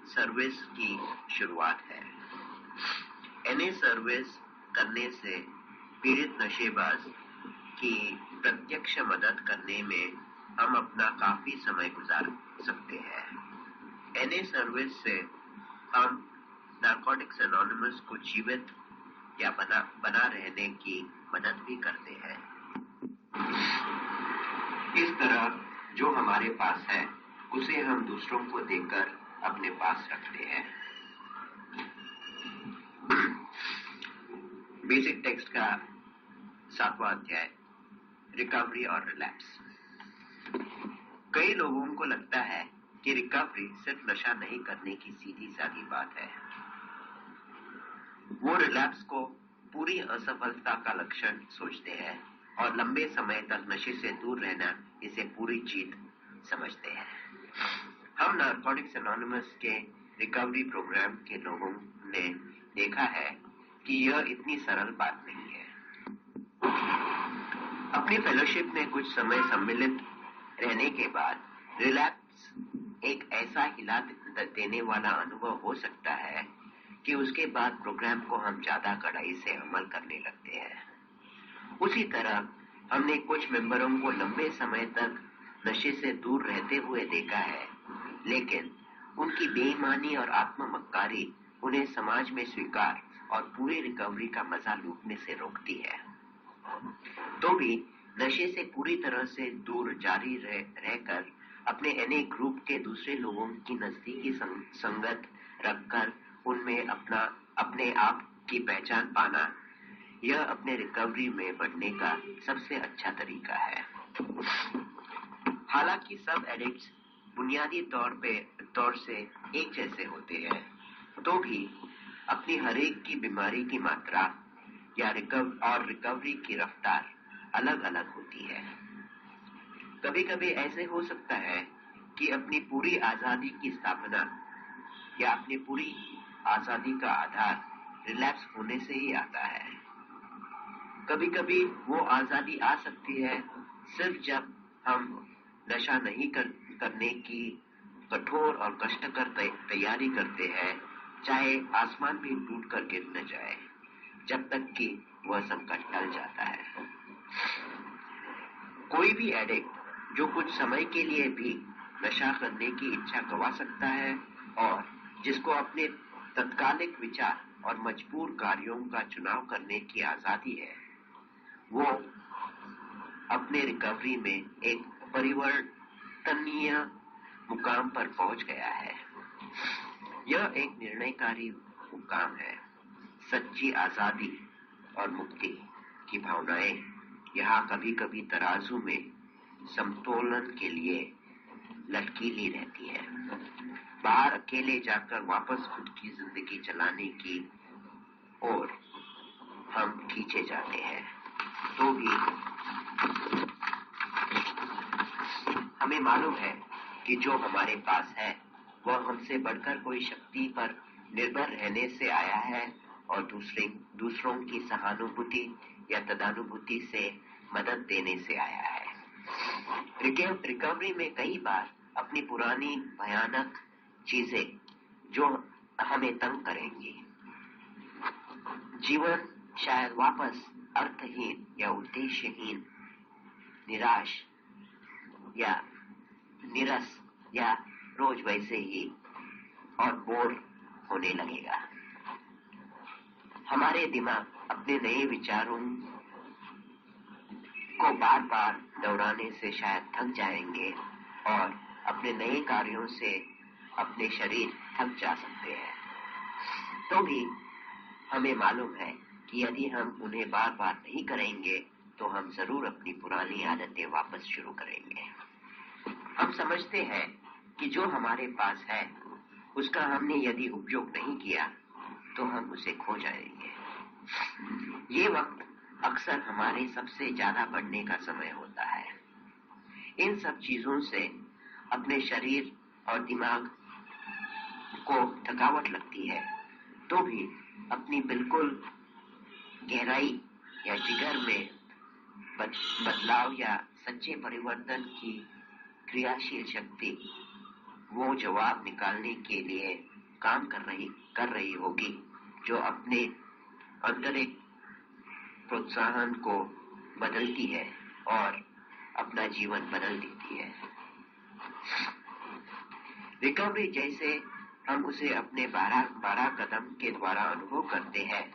Speaker 1: सर्विस की शुरुआत है। एने सर्विस करने से पीड़ित नशेबाज की प्रत्यक्ष मदद करने में हम अपना काफी समय गुजार सकते हैं। एने सर्विस से हम नारकोटिक्स एनोनिमस को जीवित या बना रहने की मदद भी करते हैं। इस तरह जो हमारे पास है उसे हम दूसरों को देकर अपने पास रखते हैं। बेसिक टेक्स्ट का 7वां अध्याय, रिकवरी और रिलैप्स। कई लोगों को लगता है कि रिकवरी सिर्फ नशा नहीं करने की सीधी सादी बात है। वो रिलैप्स को पूरी असफलता का लक्षण सोचते हैं और लंबे समय तक नशे से दूर रहना इसे पूरी जीत समझते हैं। हम नारकोटिक्स एनोनिमस के रिकवरी प्रोग्राम के लोगों ने देखा है कि यह इतनी सरल बात नहीं है। अपनी फेलोशिप में कुछ समय सम्मिलित रहने के बाद रिलैप्स एक ऐसा हिला देने वाला अनुभव हो सकता है कि उसके बाद प्रोग्राम को हम ज्यादा कड़ाई से अमल करने लगते हैं। उसी तरह हमने कुछ मेंबरों को लंबे समय तक नशे से दूर रहते हुए देखा है, लेकिन उनकी बेईमानी और आत्ममक्कारी उन्हें समाज में स्वीकार और पूरी रिकवरी का मजा लूटने से रोकती है। तो भी नशे से पूरी तरह से दूर जारी रहकर अपने एने ग्रुप के दूसरे लोगों की नजदीकी संगत रखकर उनमें अपने आप की पहचान पाना, यह अपने रिकवरी में बढ़ने का सबसे अच्छा तरीका है। हालांकि सब एडिक्ट्स बुनियादी तौर से एक जैसे होते हैं, तो भी अपनी हरेक की बीमारी की मात्रा या रिकवरी की रफ्तार अलग अलग होती है। कभी कभी ऐसे हो सकता है कि अपनी पूरी आजादी की स्थापना या अपनी पूरी आजादी का आधार रिलैप्स होने से ही आता है। कभी कभी वो आजादी आ सकती है सिर्फ जब हम नशा नहीं करने की कठोर और कष्टकर तैयारी करते हैं, चाहे आसमान भी टूट कर गिर न जाए, जब तक कि वह संकट टल जाता है। कोई भी एडिक्ट जो कुछ समय के लिए भी नशा करने की इच्छा गवा सकता है और जिसको अपने तत्कालिक विचार और मजबूर कार्यों का चुनाव करने की आजादी है, वो अपने रिकवरी में एक परिवर्तनीय मुकाम पर पहुंच गया है। यह एक निर्णयकारी मुकाम है। सच्ची आजादी और मुक्ति की भावनाएं यहाँ कभी कभी तराजू में समतोलन के लिए लटकीली रहती है। बाहर अकेले जाकर वापस खुद की जिंदगी चलाने की ओर हम खींचे जाते हैं, तो भी हमें मालूम है कि जो हमारे पास है वह हमसे बढ़कर कोई शक्ति पर निर्भर रहने से आया है और दूसरों की सहानुभूति या तदानुभूति से मदद देने से आया है। रिकवरी में कई बार अपनी पुरानी भयानक चीजें जो हमें तंग करेंगी, जीवन शायद वापस अर्थहीन या उद्देश्यहीन, निराश या निरस या रोज वैसे ही और बोर होने लगेगा। हमारे दिमाग अपने नए विचारों को बार बार दोहराने से शायद थक जाएंगे और अपने नए कार्यों से अपने शरीर थक जा सकते हैं। तो भी हमें मालूम है कि यदि हम उन्हें बार बार नहीं करेंगे तो हम जरूर अपनी पुरानी आदतें वापस शुरू करेंगे। हम समझते हैं कि जो हमारे पास है उसका हमने यदि उपयोग नहीं किया तो हम उसे खो जाएंगे। ये वक्त अक्सर हमारे सबसे ज्यादा बढ़ने का समय होता है। इन सब चीजों से अपने शरीर और दिमाग को थकावट लगती है, तो भी अपनी बिल्कुल गहराई या जिगर में बदलाव या सच्चे परिवर्तन की क्रियाशील शक्ति वो जवाब निकालने के लिए काम कर रही होगी, जो अपने आंतरिक प्रोत्साहन को बदलती है और अपना जीवन बदल देती है। रिकवरी जैसे हम उसे अपने 12 कदम के द्वारा अनुभव करते हैं,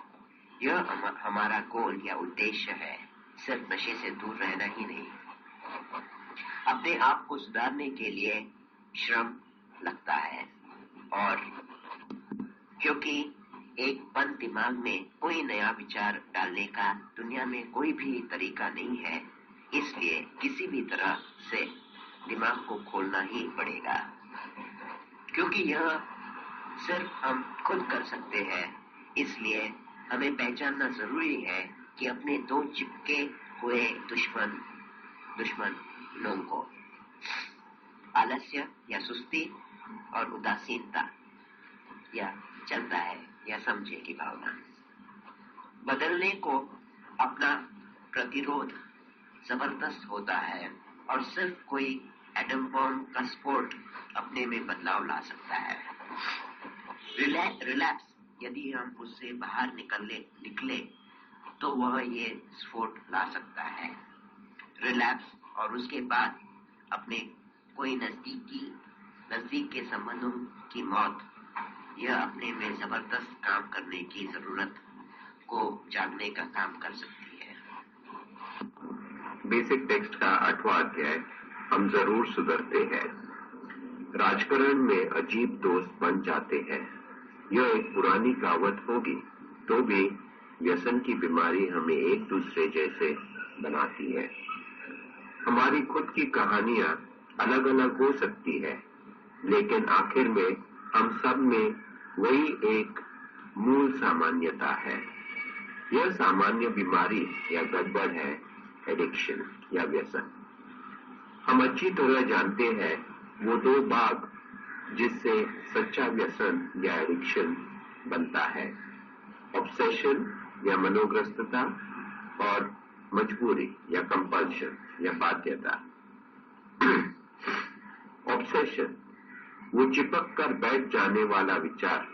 Speaker 1: यह हमारा गोल या उद्देश्य है, सिर्फ नशे से दूर रहना ही नहीं। अपने आप को सुधारने के लिए श्रम लगता है, और क्योंकि एक बंद दिमाग में कोई नया विचार डालने का दुनिया में कोई भी तरीका नहीं है, इसलिए किसी भी तरह से दिमाग को खोलना ही पड़ेगा, क्योंकि यह सिर्फ हम खुद कर सकते हैं। इसलिए हमें पहचानना जरूरी है कि अपने दो चिपके हुए दुश्मन लोगों को, आलस्य या सुस्ती और उदासीनता या चलता है या समझे की भावना, बदलने को अपना प्रतिरोध जबरदस्त होता है, और सिर्फ कोई एटम बॉम्ब का स्फोट अपने में बदलाव ला सकता है। रिलैप्स यदि हम उससे बाहर निकले तो वह ये स्फोट ला सकता है। रिलैप्स और उसके बाद अपने कोई नजदीक के संबंधों की मौत, यह अपने में जबरदस्त काम करने की जरूरत को जागने का काम कर सकती है।
Speaker 2: बेसिक टेक्स्ट का 8वां अध्याय, हम जरूर सुधरते हैं। राजकारण में अजीब दोस्त बन जाते हैं। यह एक पुरानी कहावत होगी, तो भी व्यसन की बीमारी हमें एक दूसरे जैसे बनाती है। हमारी खुद की कहानियां अलग अलग हो सकती है, लेकिन आखिर में हम सब में वही एक मूल सामान्यता है। यह सामान्य बीमारी या गड़बड़ है एडिक्शन या व्यसन। हम अच्छी तरह जानते हैं वो दो भाग जिससे सच्चा व्यसन या एडिक्शन बनता है, ऑब्सेशन या मनोग्रस्तता और मजबूरी या कंपल्शन या बाध्यता। ऑब्सेशन वो चिपक कर बैठ जाने वाला विचार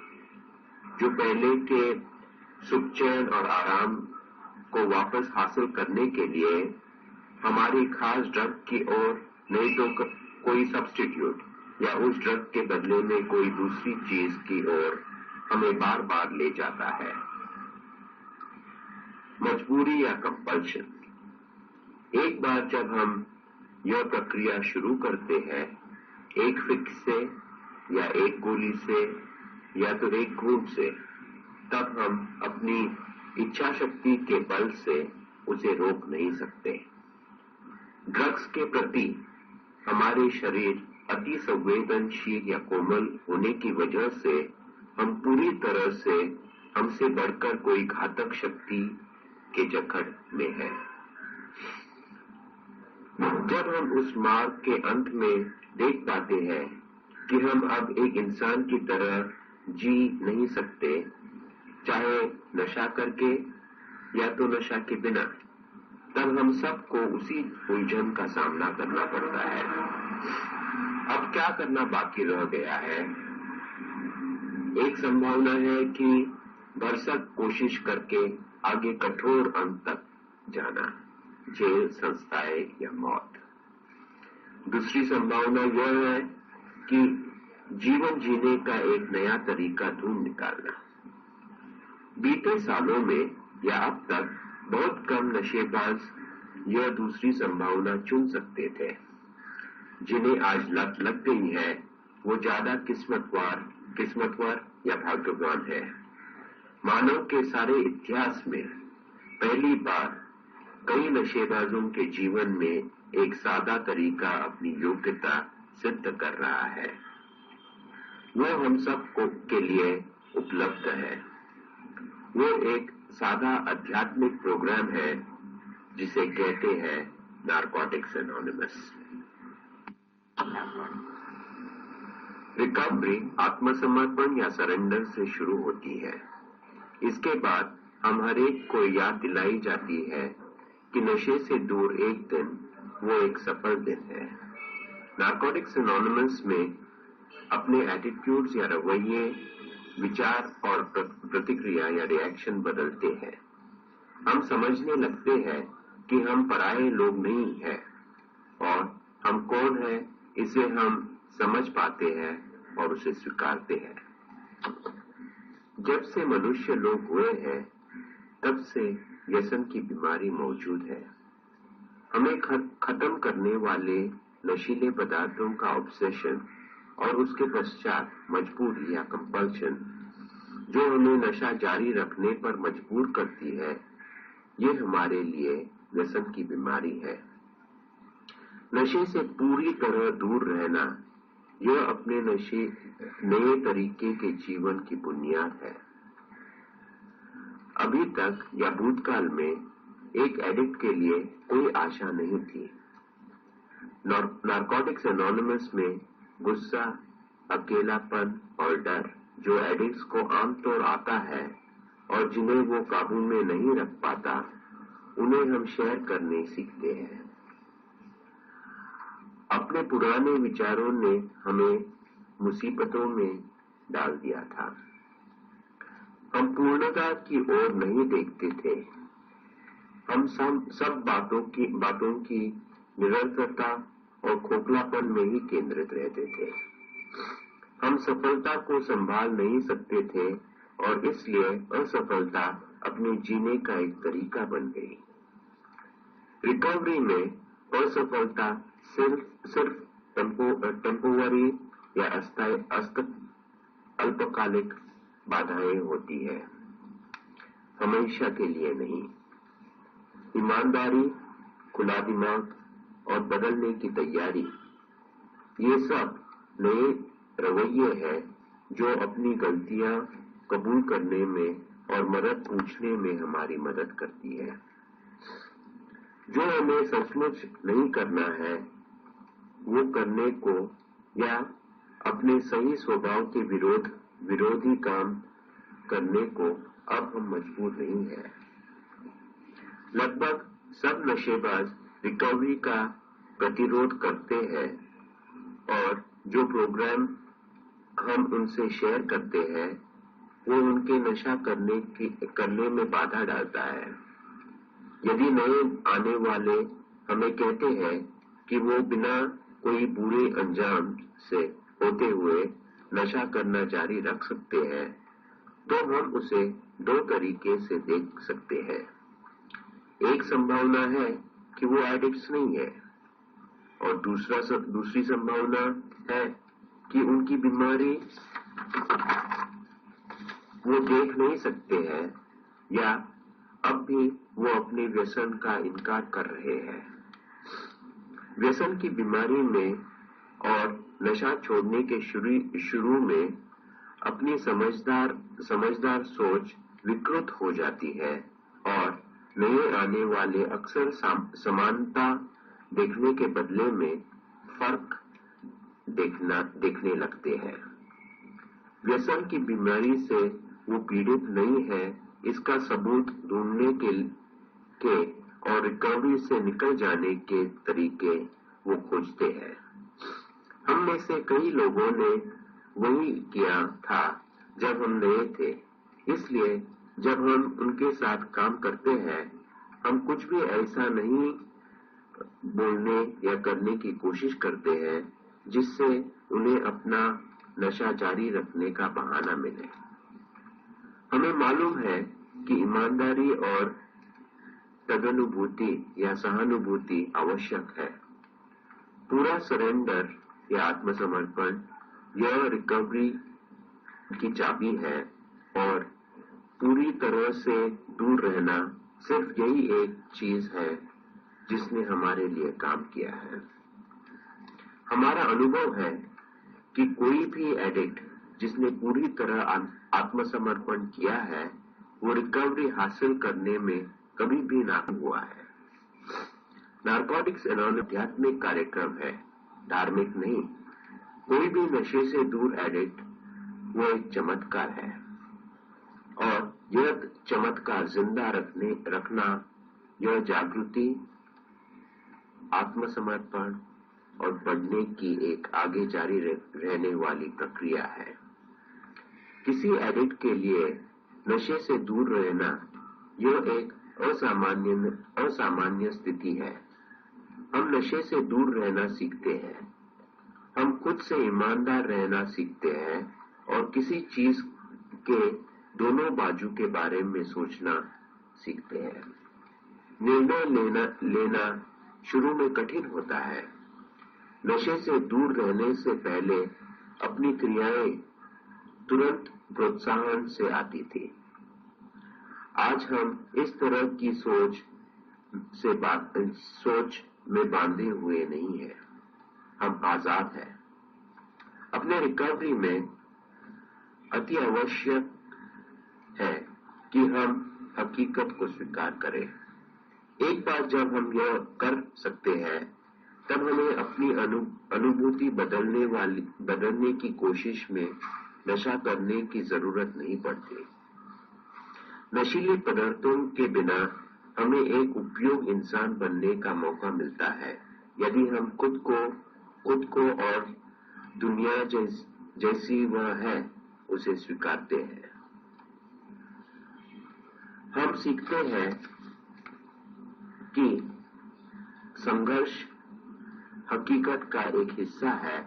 Speaker 2: जो पहले के सुख चैन और आराम को वापस हासिल करने के लिए हमारी खास ड्रग की ओर, नहीं तो कोई सब्स्टिट्यूट या उस ड्रग के बदले में कोई दूसरी चीज की ओर हमें बार बार ले जाता है। मजबूरी या कंपल्शन, एक बार जब हम यह प्रक्रिया शुरू करते हैं, एक फिक्स से या एक गोली से या तो एक घूंट से, तब हम अपनी इच्छा शक्ति के बल से उसे रोक नहीं सकते। ड्रग्स के प्रति हमारे शरीर अति संवेदनशील या कोमल होने की वजह से हम पूरी तरह से हमसे बढ़कर कोई घातक शक्ति के जकड़ में है। जब हम उस मार्ग के अंत में देख पाते हैं कि हम अब एक इंसान की तरह जी नहीं सकते, चाहे नशा करके या तो नशा के बिना, तब हम सबको उसी उलझन का सामना करना पड़ता है। अब क्या करना बाकी रह गया है? एक संभावना है कि भरसक कोशिश करके आगे कठोर अंत तक जाना, जेल, संस्थाएं या मौत। दूसरी संभावना यह है कि जीवन जीने का एक नया तरीका ढूंढ निकालना। बीते सालों में या अब तक बहुत कम नशेबाज यह दूसरी संभावना चुन सकते थे। जिन्हें आज लत लग गई है वो ज्यादा किस्मतवार या भाग्यवान है। मानव के सारे इतिहास में पहली बार कई नशेबाजों के जीवन में एक सादा तरीका अपनी योग्यता सिद्ध कर रहा है। वह हम सब के लिए उपलब्ध है। वो एक सादा आध्यात्मिक प्रोग्राम है जिसे कहते हैं नारकोटिक्स एनोनिमस। रिकवरी आत्मसमर्पण या सरेंडर से शुरू होती है। इसके बाद हम हर एक को याद दिलाई जाती है कि नशे से दूर एक दिन वो एक सफल दिन है। नारकोटिक्स एनोनिमस में अपने एटीट्यूड्स या रवैये, विचार और प्रतिक्रिया या रिएक्शन बदलते हैं। हम समझने लगते हैं कि हम पराये लोग नहीं हैं और हम कौन हैं इसे हम समझ पाते हैं और उसे स्वीकारते हैं। जब से मनुष्य लोग हुए हैं तब से व्यसन की बीमारी मौजूद है। हमें खत्म करने वाले नशीले पदार्थों का ऑब्सेशन और उसके पश्चात मजबूरी या कंपल्शन जो हमें नशा जारी रखने पर मजबूर करती है, ये हमारे लिए व्यसन की बीमारी है। नशे से पूरी तरह दूर रहना, यह अपने नए तरीके के जीवन की बुनियाद है। अभी तक या भूतकाल में एक एडिक्ट के लिए कोई आशा नहीं थी। नारकोटिक्स एनोनिमस में गुस्सा, अकेलापन और डर जो एडिक्ट्स को आमतौर आता है और जिन्हें वो काबू में नहीं रख पाता, उन्हें हम शेयर करने सीखते हैं। अपने पुराने विचारों ने हमें मुसीबतों में डाल दिया था। हम पूर्णता की ओर नहीं देखते थे। हम सब बातों की निरंतरता और खोखलापन में ही केंद्रित रहते थे। हम सफलता को संभाल नहीं सकते थे और इसलिए असफलता अपने जीने का एक तरीका बन गई। रिकवरी में असफलता सिर्फ टेम्पोररी या अल्पकालिक बाधाएं होती है, हमेशा के लिए नहीं। ईमानदारी, खुला दिमाग और बदलने की तैयारी, ये सब नए रवैये हैं जो अपनी गलतियां कबूल करने में और मदद पूछने में हमारी मदद करती है। जो हमें सचमुच नहीं करना है वो करने को या अपने सही स्वभाव के विरोधी काम करने को अब हम मजबूर नहीं हैं। लगभग सब नशेबाज रिकवरी का प्रतिरोध करते हैं और जो प्रोग्राम हम उनसे शेयर करते हैं वो उनके नशा करने में बाधा डालता है। यदि नए आने वाले हमें कहते हैं कि वो बिना कोई बुरे अंजाम से होते हुए नशा करना जारी रख सकते हैं, तो हम उसे दो तरीके से देख सकते हैं। एक संभावना है कि वो एडिक्ट्स नहीं है और दूसरी संभावना है कि उनकी बीमारी वो देख नहीं सकते हैं या अब भी वो अपने व्यसन का इनकार कर रहे हैं। व्यसन की बीमारी में और नशा छोड़ने के शुरू में अपनी समझदार सोच विकृत हो जाती है और नए आने वाले अक्सर समानता देखने के बदले में फर्क देखने लगते हैं। व्यसन की बीमारी से वो पीड़ित नहीं है, इसका सबूत ढूंढने के और रिकवरी से निकल जाने के तरीके वो खोजते हैं। हम में से कई लोगों ने वही किया था जब हम नए थे, इसलिए जब हम उनके साथ काम करते हैं, हम कुछ भी ऐसा नहीं बोलने या करने की कोशिश करते हैं जिससे उन्हें अपना नशा जारी रखने का बहाना मिले। हमें मालूम है कि ईमानदारी और तदनुभूति या सहानुभूति आवश्यक है। पूरा सरेंडर या आत्मसमर्पण यह रिकवरी की चाबी है और पूरी तरह से दूर रहना सिर्फ यही एक चीज है जिसने हमारे लिए काम किया है। हमारा अनुभव है कि कोई भी एडिक्ट जिसने पूरी तरह आत्मसमर्पण किया है वो रिकवरी हासिल करने में कभी भी नाकाम हुआ है। नारकोटिक्स एनोनिमस आध्यात्मिक कार्यक्रम है धार्मिक नहीं। कोई भी नशे से दूर एडिक्ट वो एक चमत्कार है, और यह चमत्कार जिंदा रखना यह जागृति, आत्मसमर्पण और बढ़ने की एक आगे जारी रहने वाली प्रक्रिया है। किसी एडिक्ट के लिए नशे से दूर रहना यह एक असामान्य स्थिति है। हम नशे से दूर रहना सीखते हैं, हम खुद से ईमानदार रहना सीखते हैं और किसी चीज के दोनों बाजू के बारे में सोचना सीखते हैं। निर्णय लेना शुरू में कठिन होता है। नशे से दूर रहने से पहले अपनी क्रियाएं तुरंत प्रोत्साहन से आती थी। आज हम इस तरह की सोच में बांधे हुए नहीं है, हम आजाद हैं। अपने रिकवरी में अति आवश्यक है कि हम हकीकत को स्वीकार करें। एक बार जब हम यह कर सकते हैं, तब हमें अपनी अनुभूति बदलने की कोशिश में नशा करने की जरूरत नहीं पड़ती। नशीले पदार्थों के बिना हमें एक उपयोग इंसान बनने का मौका मिलता है, यदि हम खुद को और दुनिया जैसी वह है उसे स्वीकारते हैं। हम सीखते हैं कि संघर्ष हकीकत का एक हिस्सा है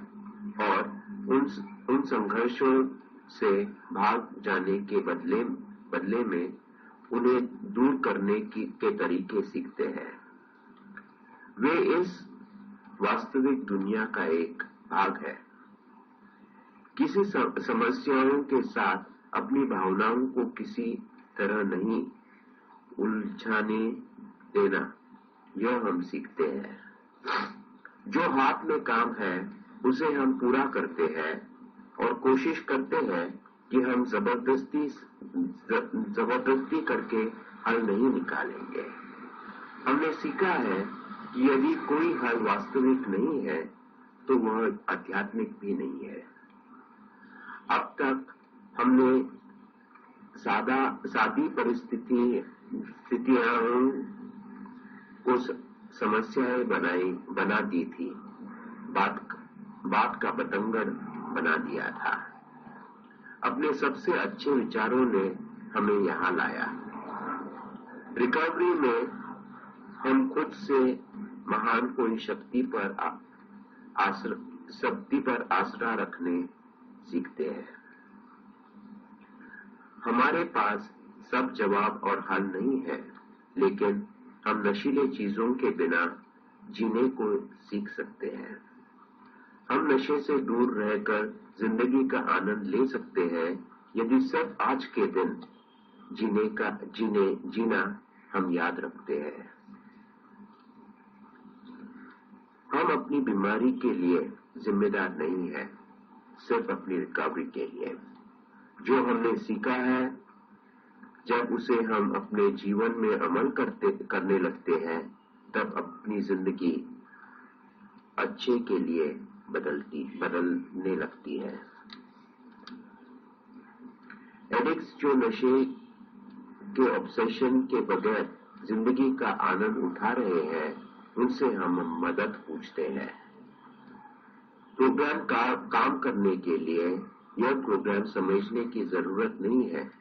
Speaker 2: और उन संघर्षों से भाग जाने के बदले में उन्हें दूर करने के तरीके सीखते हैं। वे इस वास्तविक दुनिया का एक भाग है। किसी समस्याओं के साथ अपनी भावनाओं को किसी तरह नहीं उलझाने देना, यह हम सीखते हैं। जो हाथ में काम है उसे हम पूरा करते हैं और कोशिश करते हैं कि हम जबरदस्ती करके हल नहीं निकालेंगे। हमने सीखा है कि यदि कोई हल वास्तविक नहीं है तो वह आध्यात्मिक भी नहीं है। अब तक हमने सादी परिस्थितियों को समस्याएं बना दी थी, बात का बतंगड़ बना दिया था। अपने सबसे अच्छे विचारों ने हमें यहाँ लाया। रिकवरी में हम खुद से महान कोई शक्ति पर आसरा रखने सीखते हैं। हमारे पास सब जवाब और हल नहीं है, लेकिन हम नशीले चीजों के बिना जीने को सीख सकते हैं। हम नशे से दूर रहकर जिंदगी का आनंद ले सकते हैं यदि सब आज के दिन जीना हम याद रखते हैं। हम अपनी बीमारी के लिए जिम्मेदार नहीं है, सिर्फ अपनी रिकवरी के लिए। जो हमने सीखा है, जब उसे हम अपने जीवन में अमल करने लगते हैं, तब अपनी जिंदगी अच्छे के लिए बदलने लगती है। एडिक्ट्स जो नशे के ऑब्सेशन के बगैर जिंदगी का आनंद उठा रहे हैं, उनसे हम मदद पूछते हैं। प्रोग्राम काम करने के लिए यह प्रोग्राम समझने की जरूरत नहीं है।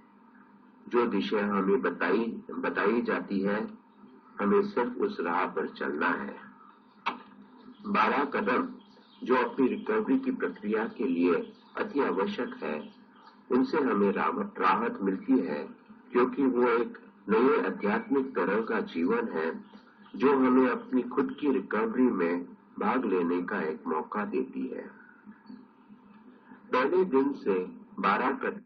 Speaker 2: जो दिशा हमें बताई जाती है, हमें सिर्फ उस राह पर चलना है। 12 कदम जो अपनी रिकवरी की प्रक्रिया के लिए अति आवश्यक है, उनसे हमें राहत मिलती है, क्योंकि वो एक नए आध्यात्मिक तरह का जीवन है जो हमें अपनी खुद की रिकवरी में भाग लेने का एक मौका देती है। पहले दिन से 12 कदम